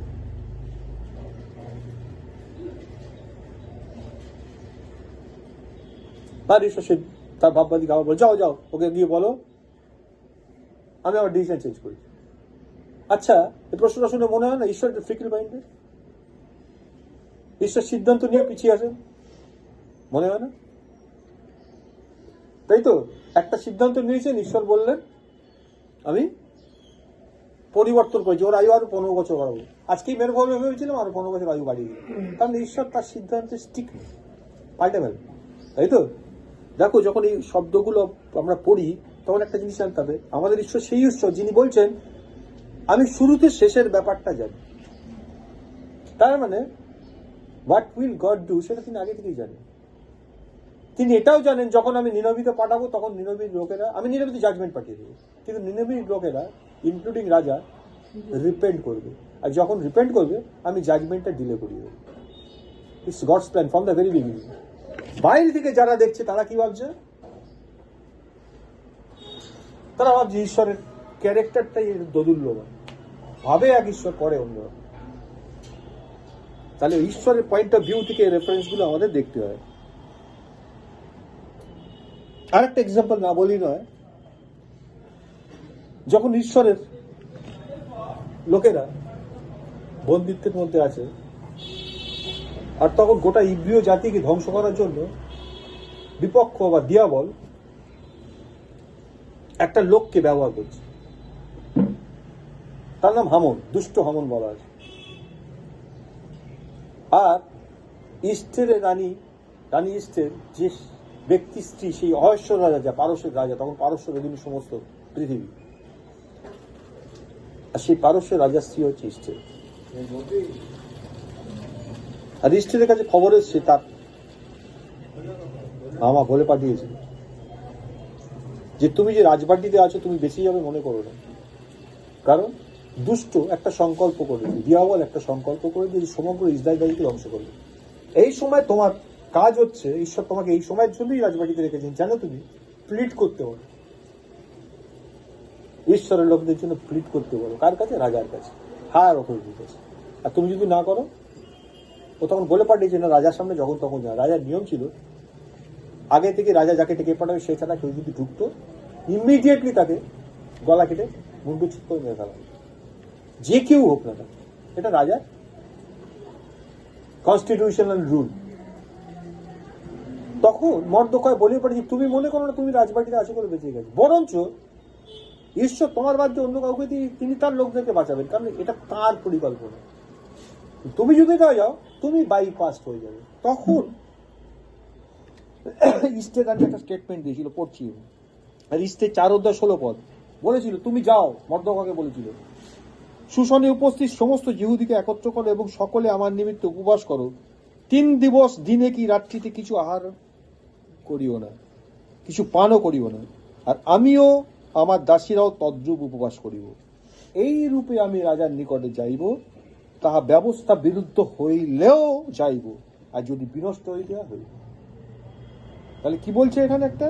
আর ঈশ্বর সে তার ভাববাদীকে আবার বলে, যাও যাও ওকে গিয়ে বলো আমি আমার ডিসিশন চেঞ্জ করি। আচ্ছা, এই প্রশ্নটা শুনে মনে হয় না ঈশ্বর ফিকল মাইন্ডেড? ঈশ্বর সিদ্ধান্ত নিয়ে পিছিয়ে আসেন, মনে হয় না? তাই তো, একটা সিদ্ধান্ত নিয়েছেন, ঈশ্বর বললেন আমি পরিবর্তন করেছি, ওর আয়ু আরো 15 বছর বাড়াবো, আজকেই মেরে ফেলবে ভেবেছিলাম, আরো 15 বছর আয়ু বাড়িয়ে দিল। কারণ ঈশ্বর তার সিদ্ধান্তে স্টিক নেই, পাল্টে ফেলে, তাই তো? দেখো, যখন এই শব্দগুলো আমরা পড়ি, তখন একটা জিনিস জানতে হবে, আমাদের ঈশ্বর সেই ঈশ্বর যিনি বলছেন আমি শুরুতে শেষের ব্যাপারটা জানি। তার মানে হোয়াট উইল গড ডু সেটা তিনি আগে থেকেই জানেন। তিনি এটাও জানেন যখন আমি নিনবীতে পাঠাবো, তখন নিনবীর লোকেরা, আমি নিনবীতে জাজমেন্ট পাঠিয়ে দেবো, কিন্তু নিনবীর লোকেরা ইনক্লুডিং রাজা রিপেন্ট করবে, আর যখন রিপেন্ট করবে আমি জাজমেন্টটা ডিলে করিয়ে দেবো। It's God's plan from the very beginning. বাইরে থেকে যারা দেখছে তারা কি ভাবছে? তারা ভাবছে ঈশ্বরের ক্যারেক্টারটাই দোদুল্যমান, ভাবে এক ঈশ্বর, করে অন্য। তাহলে ঈশ্বরের পয়েন্ট অফ ভিউ থেকে রেফারেন্সগুলো আমাদের দেখতে হয়। আরেকটা এক্সাম্পল না বলি নয়, যখন ঈশ্বরের লোকেরা বন্দিত্বের মধ্যে আছে, আর তখন গোটা ইব্রিয় জাতিকে ধ্বংস করার জন্য বিপক্ষ বা দিয়াবল একটা লোককে ব্যবহার করছে, তার নাম হামন, দুষ্ট হামন বলা আছে। আর ইষ্টের রানী ইষ্টের যে ব্যক্তি স্ত্রী, সেই অহস্য রাজা, যা পারস্যের রাজা, তখন পারস্য রেদিনী সমস্ত পৃথিবী, আর সেই পারস্যের রাজার স্ত্রী হচ্ছে ইষ্টের। আর ইষ্টের কাছে খবর এসছে, তার মামা বলে পাঠিয়েছে যে তুমি যে রাজবাটিতে আছো তুমি বেঁচে যাবে মনে করো না, কারণ দুষ্ট একটা সংকল্প করেছে, দিয়াবল একটা সংকল্প করে যে সমগ্র ইসরায়েলকে ধ্বংস করবে। এই সময় তোমার কাজ হচ্ছে, ঈশ্বর তোমাকে এই সময়ের জন্যই রাজবাটিতে রেখেছেন, জানো, তুমি প্লিট করতে পারো, ঈশ্বরের লোকদের জন্য প্লিট করতে পারো। কার কাছে? রাজার কাছে, হায়ার অথরিটির কাছে। আর তুমি যদি না করো, ও তখন বলে পাঠিয়েছে না রাজার সামনে যখন তখন যা। রাজার নিয়ম ছিল আগে থেকে, রাজা যাকে ডেকে পাঠাবে সে ছাড়া কেউ যদি ঢুকতো, ইমিডিয়েটলি তাকে গলা কেটে মুন্ডুচ্ছেদ করে মেরে ফেলা, যে কেউ হোক না কেন। এটা রাজার কনস্টিটিউশনাল রুল। তখন মর্দকয় বলে পড়ে যে তুমি মনে করো না তুমি রাজবাটিতে আছো করে বেঁচে গেছে, বরঞ্চ ঈশ্বর তোমার বাদ অন্য কাউকে দিয়ে তিনি তার লোকদেরকে বাঁচাবেন, কারণ এটা তার পরিকল্পনা। তুমি যদি না যাও তুমি বাইপাস হয়ে যাবে। তখন ইস্টের রানী একটা স্টেটমেন্ট দিয়েছিল, পড়ছি, আর ইস্টের 4:16 বলেছিল তুমি যাও, মর্দকয়কে বলেছিল, সুশনে উপস্থিত সমস্ত জিহুদীকে একত্র করো এবং সকলে আমার নিমিত্ত উপবাস করো। 3 দিবস দিনে কি রাত্রিতে কিছু আহার করিও না, কিছু পানও করিও না, আর আমিও আমার দাসীরাও তদ্রূপ উপবাস করিব। এই রূপে আমি রাজার নিকটে যাইব, তাহা ব্যবস্থা বিরুদ্ধ হইলেও যাইব, আর যদি বিনষ্ট হইতে হইব। তাহলে কি বলছে এখানে? একটা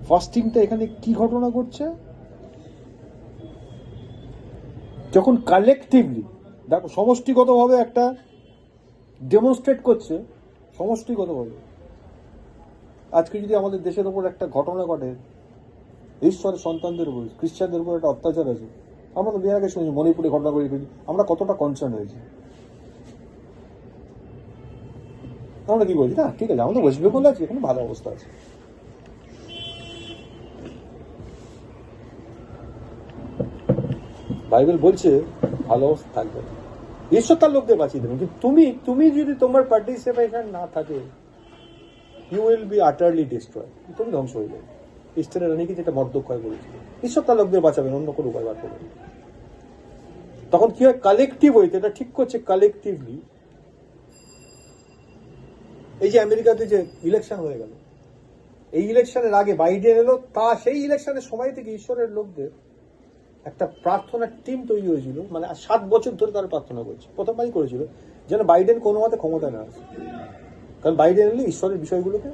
ফাস্টিংটা এখানে কি ঘটনা ঘটছে? যখন কালেকটিভলি, দেখো, সমষ্টিগতভাবে একটা ডেমনস্ট্রেট করছে, সমষ্টিগতভাবে। আজকে যদি আমাদের দেশের উপর একটা ঘটনা ঘটে, ঈশ্বরের সন্তানদের উপর, খ্রিস্টানদের উপর একটা অত্যাচার আছে, আমরা তো বিয়ের আগে শুনেছি মণিপুরে ঘটনা ঘটে, আমরা কতটা কনসার্ন হয়েছি। আমরা কি বলছি? না ঠিক আছে, আমাদের ওয়েস্ট বেঙ্গল আছে, এখানে ভালো অবস্থা আছে। বাইবেল বলছে ভালো অবস্থা থাকবে, ঈশ্বর তার লোকদের বাঁচিয়ে দেবেন, কিন্তু তুমি যদি তোমার পার্টিসিপেশন না থাকে, you will be utterly destroy, তুমি ধ্বংস হয়ে যাবে। ইস্টারের রানীকে যেটা মর্দকয় বলেছিল, ঈশ্বর তার লোকদের বাঁচাবেন, অন্য কোনো উপায় বার করবেন। তখন কি হয়? কালেকটিভ হইতে এটা ঠিক করছে, কালেকটিভলি। এই যে আমেরিকাতে যে ইলেকশন হয়ে গেল, এই ইলেকশনের আগে বাইডেন এলো, তা সেই ইলেকশনের সময় থেকে ঈশ্বরের লোকদের একটা প্রার্থনার টিম তৈরি হয়েছিল, মানে 7 বছর ধরে তারা প্রার্থনা করছে, প্রথমবারই করেছিল যেন বাইডেন কোনো মতে ক্ষমতায় না আসে, কারণ বাইডেন এলে ঈশ্বরের বিষয়গুলোকে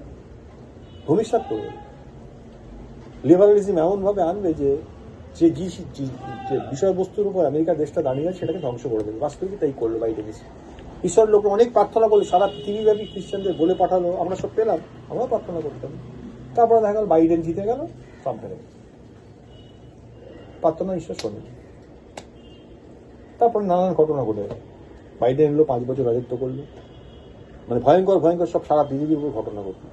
ভূমিষ্ঠ করবে, লিবারালিজম এমন ভাবে আনবে যে যে বিষয়বস্তুর উপর আমেরিকার দেশটা দাঁড়িয়ে আছে সেটাকে ধ্বংস করে দেবে। বাস্তবে তাই করলো বাইডেন। ঈশ্বর লোক অনেক প্রার্থনা করলো, সারা পৃথিবীব্যাপী খ্রিস্টানদের বলে পাঠালো, আমরা সব পেলাম, আমরাও প্রার্থনা করতাম। তারপরে দেখা গেল বাইডেন জিতে গেল, ট্রাম্প হেরে গেল, প্রার্থনা ঈশ্বর শোনে। তারপর নানান ঘটনা ঘটে গেল, বাইডেন এলো, 5 বছর রাজত্ব করলো, মানে ভয়ঙ্কর ভয়ঙ্কর সব সারা পৃথিবীর উপর ঘটনা ঘটলো।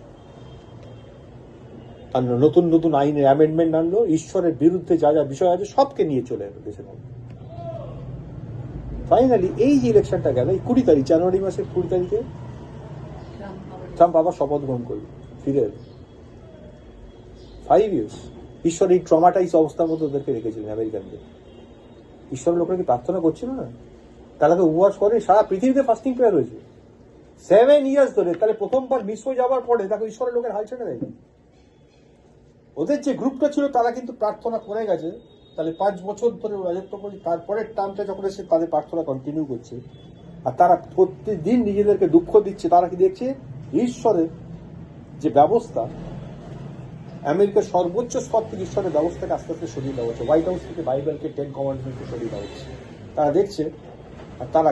আর নতুন নতুন আইনের অ্যামেন্ডমেন্ট আনলো, ঈশ্বরের বিরুদ্ধে যা যা বিষয় আছে সবকে নিয়ে চলে এলো দেশের মধ্যে। ফাইনালি এই যে ইলেকশনটা গেল, এই 20 তারিখ, জানুয়ারি মাসের 20 তারিখে ট্রাম্প আবার শপথ গ্রহণ করলো, ফিরে এলো। 5 years ঈশ্বর এই ট্রমাটাইজ অবস্থার মধ্যে ওদেরকে রেখেছিলেন আমেরিকানদের। ঈশ্বরের লোকরা কি প্রার্থনা করছিল না? তাহলে তো উপবাস করে, সারা পৃথিবীতে ফাস্টিং প্রেয়ার হয়েছে 7 years ধরে। তাহলে প্রথমবার মিস হয়ে যাওয়ার পরে দেখো ঈশ্বরের লোকের হাল ছেড়ে দেয়। ওদের যে গ্রুপটা ছিল তারা কিন্তু প্রার্থনা করে গেছে, তাহলে 5 বছর ধরে রাজত্ব করে, তারপরের টার্মটা যখন এসে তাদের প্রার্থনা কন্টিনিউ করছে, আর তারা প্রতিদিন নিজেদেরকে দুঃখ দিচ্ছে। তারা কি দেখছে? ঈশ্বরের যে ব্যবস্থা, আমেরিকার সর্বোচ্চ স্তর থেকে ঈশ্বরের ব্যবস্থাকে আস্তে আস্তে সরিয়ে দেওয়া হচ্ছে, হোয়াইট হাউস থেকে বাইবেলকে 10 কমান্ডমেন্টকে সরিয়ে দেওয়া হচ্ছে। তারা দেখছে, আর তারা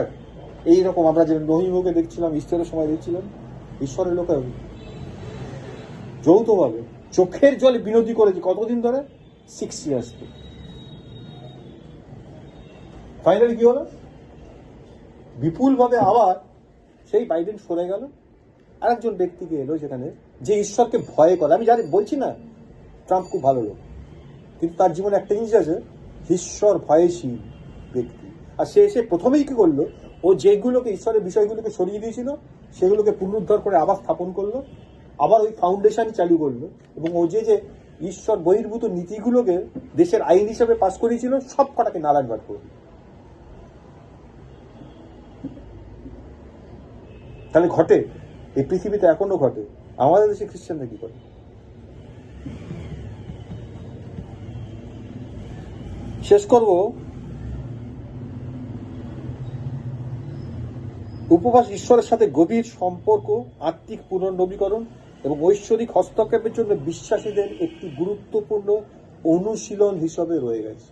এইরকম আমরা যে নহিমকে দেখছিলাম, ঈশ্বরের সময় দেখছিলাম, ঈশ্বরের লোকের যৌথভাবে চোখের জলে বিনতি করেছে কতদিন ধরে? 6 years। ফাইনালি কি হলো? বিপুল ভাবে আবার সেই বাইডেন সরে গেল, আরেকজন ব্যক্তিকে এলো যেখানে যে ঈশ্বরকে ভয় করে। আমি জানি, বলছি না ট্রাম্প খুব ভালো লোক, কিন্তু তার জীবনে একটা জিনিস আছে, ঈশ্বর ভয়শীল ব্যক্তি। আর সে এসে প্রথমেই কি করলো, ও যেগুলোকে ঈশ্বরের বিষয়গুলোকে সরিয়ে দিয়েছিল সেগুলোকে পুনরুদ্ধার করে আবার স্থাপন করলো, আবার ওই ফাউন্ডেশন চালু করলো, এবং ও যে যে ঈশ্বর বহির্ভূত নীতিগুলোকে দেশের আইন হিসেবে পাশ করিয়েছিল সব কটাকে নারায়ণবাদ করলো। তাহলে ঘটে, এই পৃথিবীতে এখনো ঘটে। আমাদের দেশে খ্রিস্টানরা কি করে? শেষ করব, উপবাস ঈশ্বরের সাথে গভীর সম্পর্ক, আত্মিক পুনর্নবীকরণ এবং ঐশ্বরিক হস্তক্ষেপের জন্য বিশ্বাসীদের একটি গুরুত্বপূর্ণ অনুশীলন হিসেবে রয়ে গেছে।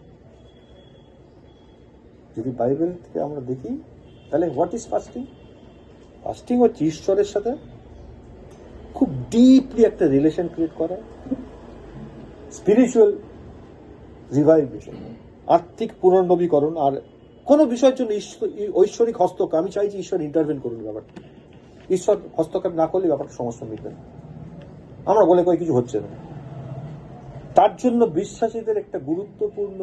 যদি বাইবেল থেকে আমরা দেখি তাহলে হোয়াট ইজ ফাস্টিং? ফাস্টিং হচ্ছে ঈশ্বরের সাথে খুব ডিপলি একটা রিলেশন ক্রিয়েট করা, স্পিরিচুয়াল রিভাইভেশন, আত্মিক পুনর্নবীকরণ। আর কোনো বিষয়ের জন্য ঐশ্বরিক হস্তক্ষেপ, আমি চাইছি ঈশ্বর ইন্টারভেন করুন ব্যাপারটা। ঈশ্বর হস্তক্ষেপ না করলে ব্যাপারটা সমস্যা মিটবে না। আমরা বলে কই কিছু হচ্ছে না। তার জন্য বিশ্বাসীদের একটা গুরুত্বপূর্ণ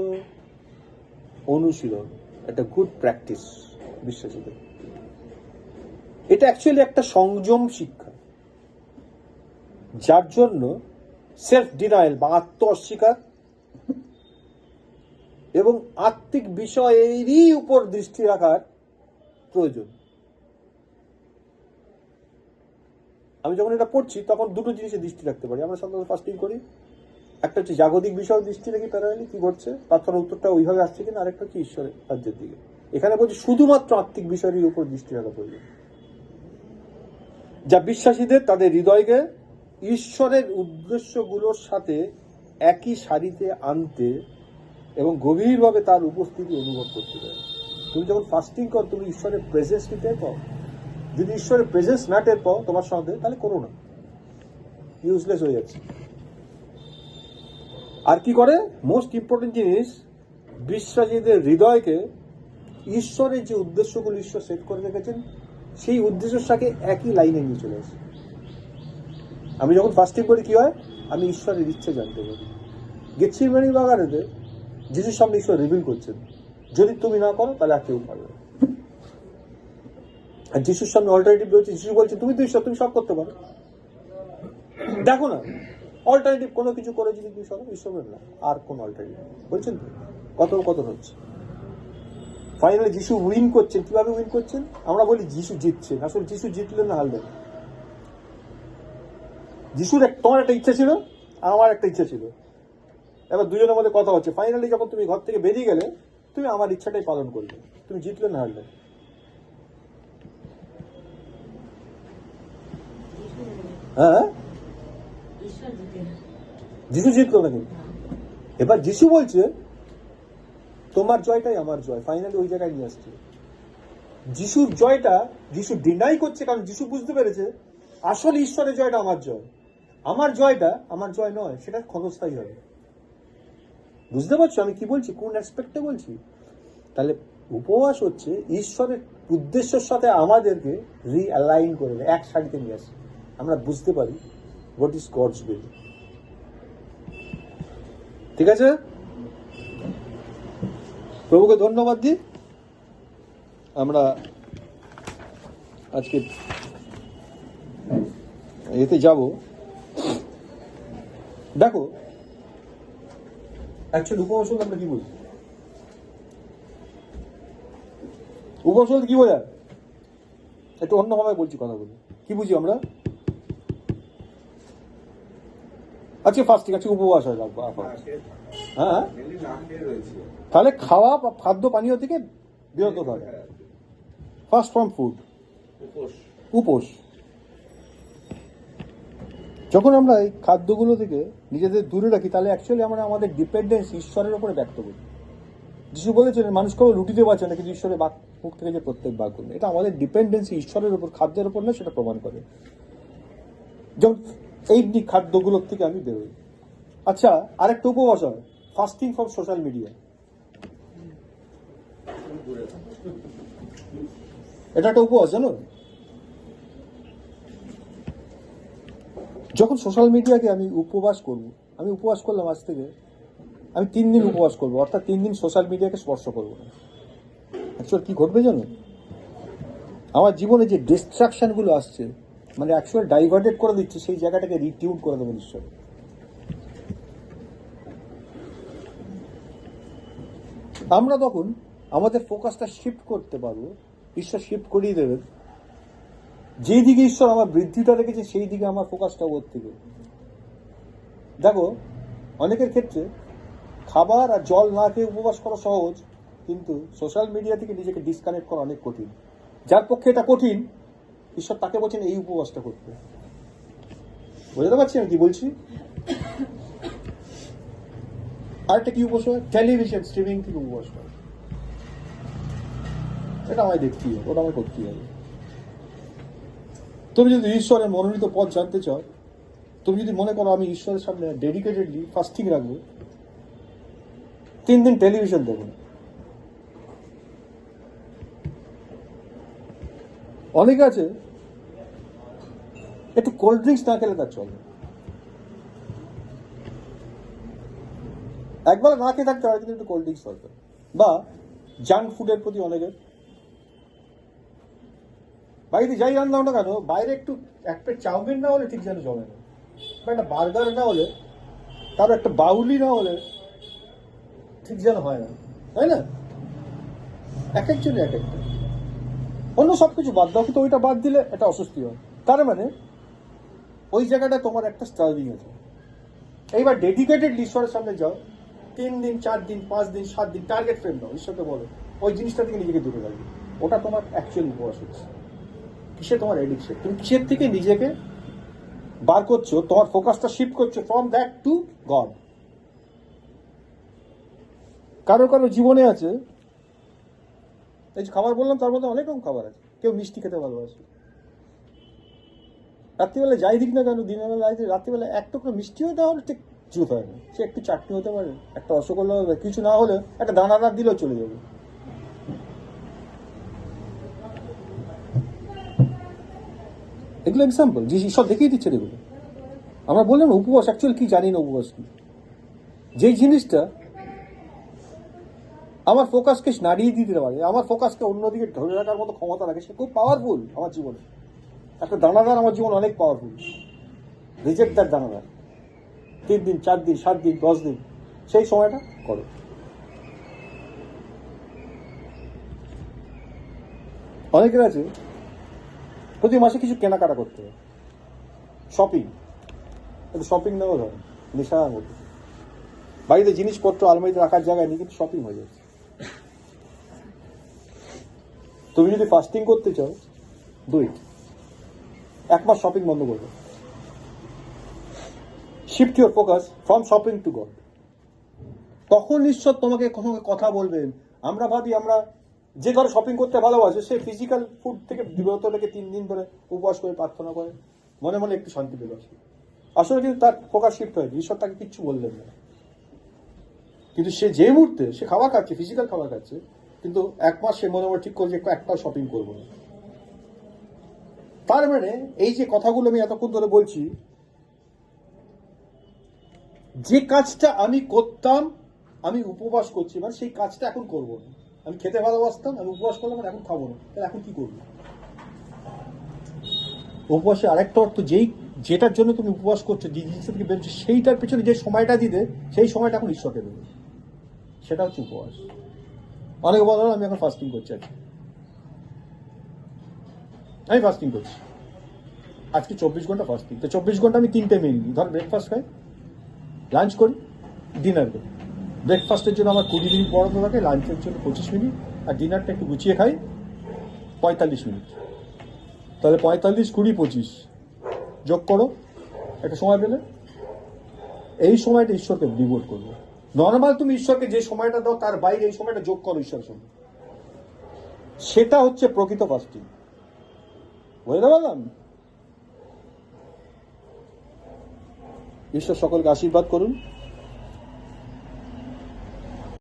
অনুশীলন, একটা গুড প্র্যাকটিস বিশ্বাসীদের। এটা অ্যাকচুয়ালি একটা সংযম শিক্ষা, যার জন্য সেলফ ডিনায়াল বা আত্ম অস্বীকার এবং আত্মিক বিষয়েরই উপর দৃষ্টি রাখার প্রয়োজন। আমি যখন এটা পড়ছি তখন দুটো জিনিসে দৃষ্টি রাখতে পারি। আমরা সাধারণত ফাস্টিং করি, একটা হচ্ছে জাগতিক বিষয় দৃষ্টি রাখি, প্যারালি কি ঘটছে, প্রার্থনার উত্তরটা ওইভাবে আসছে কিনা, আরেকটা হচ্ছে ঈশ্বরের রাজ্যের দিকে। এখানে বলছি শুধুমাত্র আত্মিক বিষয়ের উপর দৃষ্টি রাখা প্রয়োজন, যা বিশ্বাসীদের তাদের হৃদয়কে ঈশ্বরের উদ্দেশ্যগুলোর সাথে একই সারিতে আনতে এবং গভীরভাবে তার উপস্থিতি অনুভব করতে পারে। তুমি যখন ফাস্টিং কর, তুমি ঈশ্বরের প্রেজেন্স নিতে পাও। যদি ঈশ্বরের প্রেজেন্স না টের পাও তোমার সঙ্গে, তাহলে করো না, ইউজলেস হয়ে যাচ্ছে। আর কি করে, মোস্ট ইম্পর্টেন্ট জিনিস, বিশ্বাসীদের হৃদয়কে ঈশ্বরের যে উদ্দেশ্যগুলো ঈশ্বর সেট করে রেখেছেন সেই উদ্দেশ্যের সাথে একই লাইনে নিয়ে চলে আসে। আমি যখন ফাস্টিং করি কি হয়, আমি ঈশ্বরের ইচ্ছে জানতে পারি। গেতসেমানি বাগানেতে যিশুর সামনে ঈশ্বর রিভিল করছেন, যদি তুমি না করো তাহলে আর কেউ পারবে। আর যিশুর সামনে অল্টারনেটিভ রয়েছে, যিশু বলছে তুমি তো ঈশ্বর, তুমি সব করতে পারো, দেখো না অল্টারনেটিভ কোনো কিছু করে যদি তুমি সব ঈশ্বরের না, আর কোন অল্টারনেটিভ বলছেন তো কত হচ্ছে। ফাইনালি যিশু উইন করছেন। কিভাবে উইন করছেন? আমরা বলি যিশু জিতছেন, আসলে যিশু জিতলেন না, হারলেন। যিশুর তোমার একটা ইচ্ছা ছিল, আমার একটা ইচ্ছা ছিল, এবার দুজনের মধ্যে কথা হচ্ছে। ফাইনালি যখন তুমি ঘর থেকে বেরিয়ে গেলে, তুমি আমার ইচ্ছাটাই পালন করলে, তুমি জিতলে না হারলে। হ্যাঁ, যিশু জিতলো না কিন্তু। এবার যিশু বলছে তোমার জয়টাই আমার জয়, ফাইনালি ওই জায়গায় নিয়ে আসছে। যিশুর জয়টা যিশু ডিনাই করছে, কারণ যিশু বুঝতে পেরেছে আসলে ঈশ্বরের জয়টা আমার জয়, আমার জয়টা আমার জয় নয়, সেটা ক্ষণস্থায়ী হবে। বুঝতে পারছো আমি কি বলছি, কোন অ্যাসপেক্টে বলছি? তাহলে উপবাস হচ্ছে ঈশ্বরের উদ্দেশ্যের সাথে আমাদেরকে রিঅ্যালাইন করে দেয়, এক সারিতে নিয়ে আসে, আমরা বুঝতে পারি হোয়াট ইজ গডস উইল। ঠিক আছে, প্রভুকে ধন্যবাদ দিই। আমরা আজকে এতে যাব। দেখো অ্যাকচুয়ালি উপবাস আমরা কি বলি, উপবাস কি বোঝায়, একটু অন্যভাবে বলছি কথাগুলো, কি বুঝি আমরা? আজকে ফাস্টিং, আজকে উপবাস হয়, হ্যাঁ, তাহলে খাওয়া খাদ্য পানীয় থেকে বিরত থাকে, ফাস্ট ফ্রম ফুড, উপোস। যখন আমরা এই খাদ্যগুলো থেকে নিজেদের দূরে রাখি, তাহলে অ্যাকচুয়ালি আমরা আমাদের ডিপেন্ডেন্স ঈশ্বরের উপরে ব্যক্ত করি। যিশু বলেছেন মানুষ কেবল রুটিতে বাঁচে না, কিন্তু ঈশ্বরের মুখ থেকে যে প্রত্যেক বাক করবে, এটা আমাদের ডিপেন্ডেন্সি ঈশ্বরের উপর, খাদ্যের উপর না, সেটা প্রমাণ করে। যেমন এই খাদ্যগুলোর থেকে আমি বেরোই। আচ্ছা, আরেকটা উপবাস হয়, ফাস্টিং ফ্রম সোশ্যাল মিডিয়া। এটা একটা উপবাস, জানো? যখন সোশ্যাল মিডিয়াকে আমি উপবাস করব, আমি উপবাস করলাম আজ থেকে, আমি 3 দিন উপবাস করবো, অর্থাৎ 3 দিন সোশ্যাল মিডিয়াকে স্পর্শ করবো না। অ্যাকচুয়াল কি ঘটবে জানো? আমার জীবনে যে ডিস্ট্রাকশনগুলো আসছে, মানে অ্যাকচুয়াল ডাইভার্টেড করে দিচ্ছে, সেই জায়গাটাকে রিটিউন করে দেবেন ঈশ্বর। আমরা তখন আমাদের ফোকাসটা শিফট করতে পারবো, ঈশ্বর শিফট করিয়ে দেবেন। যেই দিকে ঈশ্বর আমার বৃদ্ধিটা রেখেছে সেই দিকে আমার ফোকাসটা ওর থেকে। দেখো, অনেকের ক্ষেত্রে খাবার আর জল না খেয়ে উপবাস করা সহজ, কিন্তু সোশ্যাল মিডিয়া থেকে নিজেকে ডিসকানেক্ট করা অনেক কঠিন। যার পক্ষে এটা কঠিন, ঈশ্বর তাকে বলছেন এই উপবাসটা করতে। বুঝতে পারছি আমি কি বলছি? আরেকটা কি উপবাস হয়? টেলিভিশন স্ট্রিমিং থেকে উপবাস করা। এটা আমায় দেখতেই হবে, ওটা আমায় করতেই হবে। তুমি যদি ঈশ্বরের মনোনীত পথ জানতে চাও, তুমি যদি মনে করো আমি ঈশ্বরের সামনে ডেডিকেটেডলি ফাস্টিং রাখবো, 3 দিন টেলিভিশন দেখো না। অনেকে আছে একটু কোল্ড ড্রিঙ্কস না খেলে তার চলে, একবার না খেয়ে থাকতে হয়, কিন্তু একটু কোল্ড ড্রিঙ্কস দরকার। বা জাঙ্ক ফুডের প্রতি অনেকের, বাড়িতে যাই রান্না না কেন, বাইরে একটু এক প্লেট চাউমিন না হলে ঠিক যেন জমে না, বা একটা বার্গার না হলে, তার একটা বাউলি না হলে ঠিক যেন হয় না, তাই না? এক একজনই এক একটা। অন্য সবকিছু বাদ দাও, কিন্তু ওইটা বাদ দিলে এটা অস্বস্তি হয়। তার মানে ওই জায়গাটা তোমার একটা স্টার্ভিং আছে। এইবার ডেডিকেটেড ঈশ্বরের সামনে যাও, 3 দিন 4 দিন 5 দিন 7 দিন টার্গেট ফ্রেম দাও, ঈশ্বরকে বলো ওই জিনিসটা থেকে নিজেকে দূরে রাখবে। ওটা তোমার অ্যাকচুয়াল উপবাস হচ্ছে। কিসে তোমার এডিকশন? তুমি কিসের থেকে নিজেকে বার করছো, তোমার ফোকাসটা শিফট করছো ফ্রম দ্যাট টু গড। কারো কারো জীবনে আছে, এই যে খাবার বললাম তার মধ্যে অনেক রকম খাবার আছে। কেউ মিষ্টি খেতে ভালোবাসে, রাত্রিবেলা যাই দিক না কেন, দিনের বেলা রাত্রিবেলা এক টুকরো মিষ্টি হতে হলে ঠিক জুত হয় না, সে একটু চাটনি হতে পারে, একটা রসগোল্লা হবে, কিছু না হলে একটা দানাদার দিলেও চলে যাবে। এগুলো এক্সাম্পল যে ঈশ্বর দেখিয়ে দিচ্ছে। এগুলো আমরা বললাম উপবাস অ্যাকচুয়াল কি, জানি না উপবাস কি। যেই জিনিসটা আমার ফোকাসকে নাড়িয়ে দিতে পারে, আমার ফোকাসকে অন্যদিকে ধরে রাখার মতো ক্ষমতা রাখে, সে খুব পাওয়ারফুল আমার জীবনে। একটা দানাদার আমার জীবন অনেক পাওয়ারফুল। রিজেক্ট দ্যাট দানাদার। 3 দিন 4 দিন 7 দিন 10 দিন সেই সময়টা করো। অনেকের আছে প্রতি মাসে কিছু কেনাকাটা করতে হবে, শপিং। কিন্তু শপিং নেওয়া ধর নেশার মধ্যে, বাড়িতে জিনিসপত্র আলমারিতে রাখার জায়গায় নেই, কিন্তু শপিং হয়ে যাচ্ছে। তুমি যদি ফাস্টিং করতে চাও, ডু ইট। 1 মাস শপিং বন্ধ করবে। Shift your focus from shopping two god. তখন ঈশ্বর তোমাকে কখনো কথা বলবেন। আমরা ভাবি আমরা যে ঘরে শপিং করতে ভালোবাসে, সে ফিজিক্যাল ফুড থেকে বিরত রেখে 3 দিন ধরে উপবাস করে প্রার্থনা করে মনে মনে একটু শান্তি পেল। আসলে কিন্তু তার ফোকাস শিফট হয়নি, ঈশ্বর তাকে কিচ্ছু বললেন না। কিন্তু সে যে মুহূর্তে সে খাবার খাচ্ছে, ফিজিক্যাল খাবার খাচ্ছে, কিন্তু 1 মাস সে মনে মনে ঠিক করে যে একটাও শপিং করবো না। তার মানে এই যে কথাগুলো আমি এতক্ষণ ধরে বলছি, যে কাজটা আমি করতাম, আমি উপবাস করছি, মানে সেই কাজটা এখন করবো না। আমি খেতে ভালোবাসতাম, আমি উপবাস করলাম, এখন খাবো না, তাহলে এখন কি করবো? উপবাসে আরেকটা অর্থ, যেটার জন্য তুমি উপবাস করছো, যে জিনিসটা থেকে বেরোচ্ছে, সেইটার পেছনে যে সময়টা দিতে, সেই সময়টা এখন ঈশ্বরকে দেবে, সেটা হচ্ছে উপবাস। অনেকে বলো আমি এখন ফাস্টিং করছি, আমি ফাস্টিং করছি আজকে 24 ঘন্টা ফাস্টিং। তো 24 ঘন্টা আমি 3টে মিল নিই। ধর ব্রেকফাস্ট খাই, লাঞ্চ করি, ডিনার করি। ব্রেকফাস্টের জন্য আমার 20 মিনিট বরাদ্দ থাকে, লাঞ্চের জন্য 25 মিনিট, আর ডিনারটা একটু গুছিয়ে খাই 45 মিনিট। তাহলে 45, 20, 25 যোগ করো একটা সময় পেলে। এই সময়টা ঈশ্বরকে ডিভোট করবো। নর্মাল তুমি ঈশ্বরকে যে সময়টা দাও তার বাইরে এই সময়টা যোগ করো ঈশ্বরের সঙ্গে, সেটা হচ্ছে প্রকৃত ফাস্টিং। বুঝতে পারলাম? ঈশ্বর সকলকে আশীর্বাদ করুন।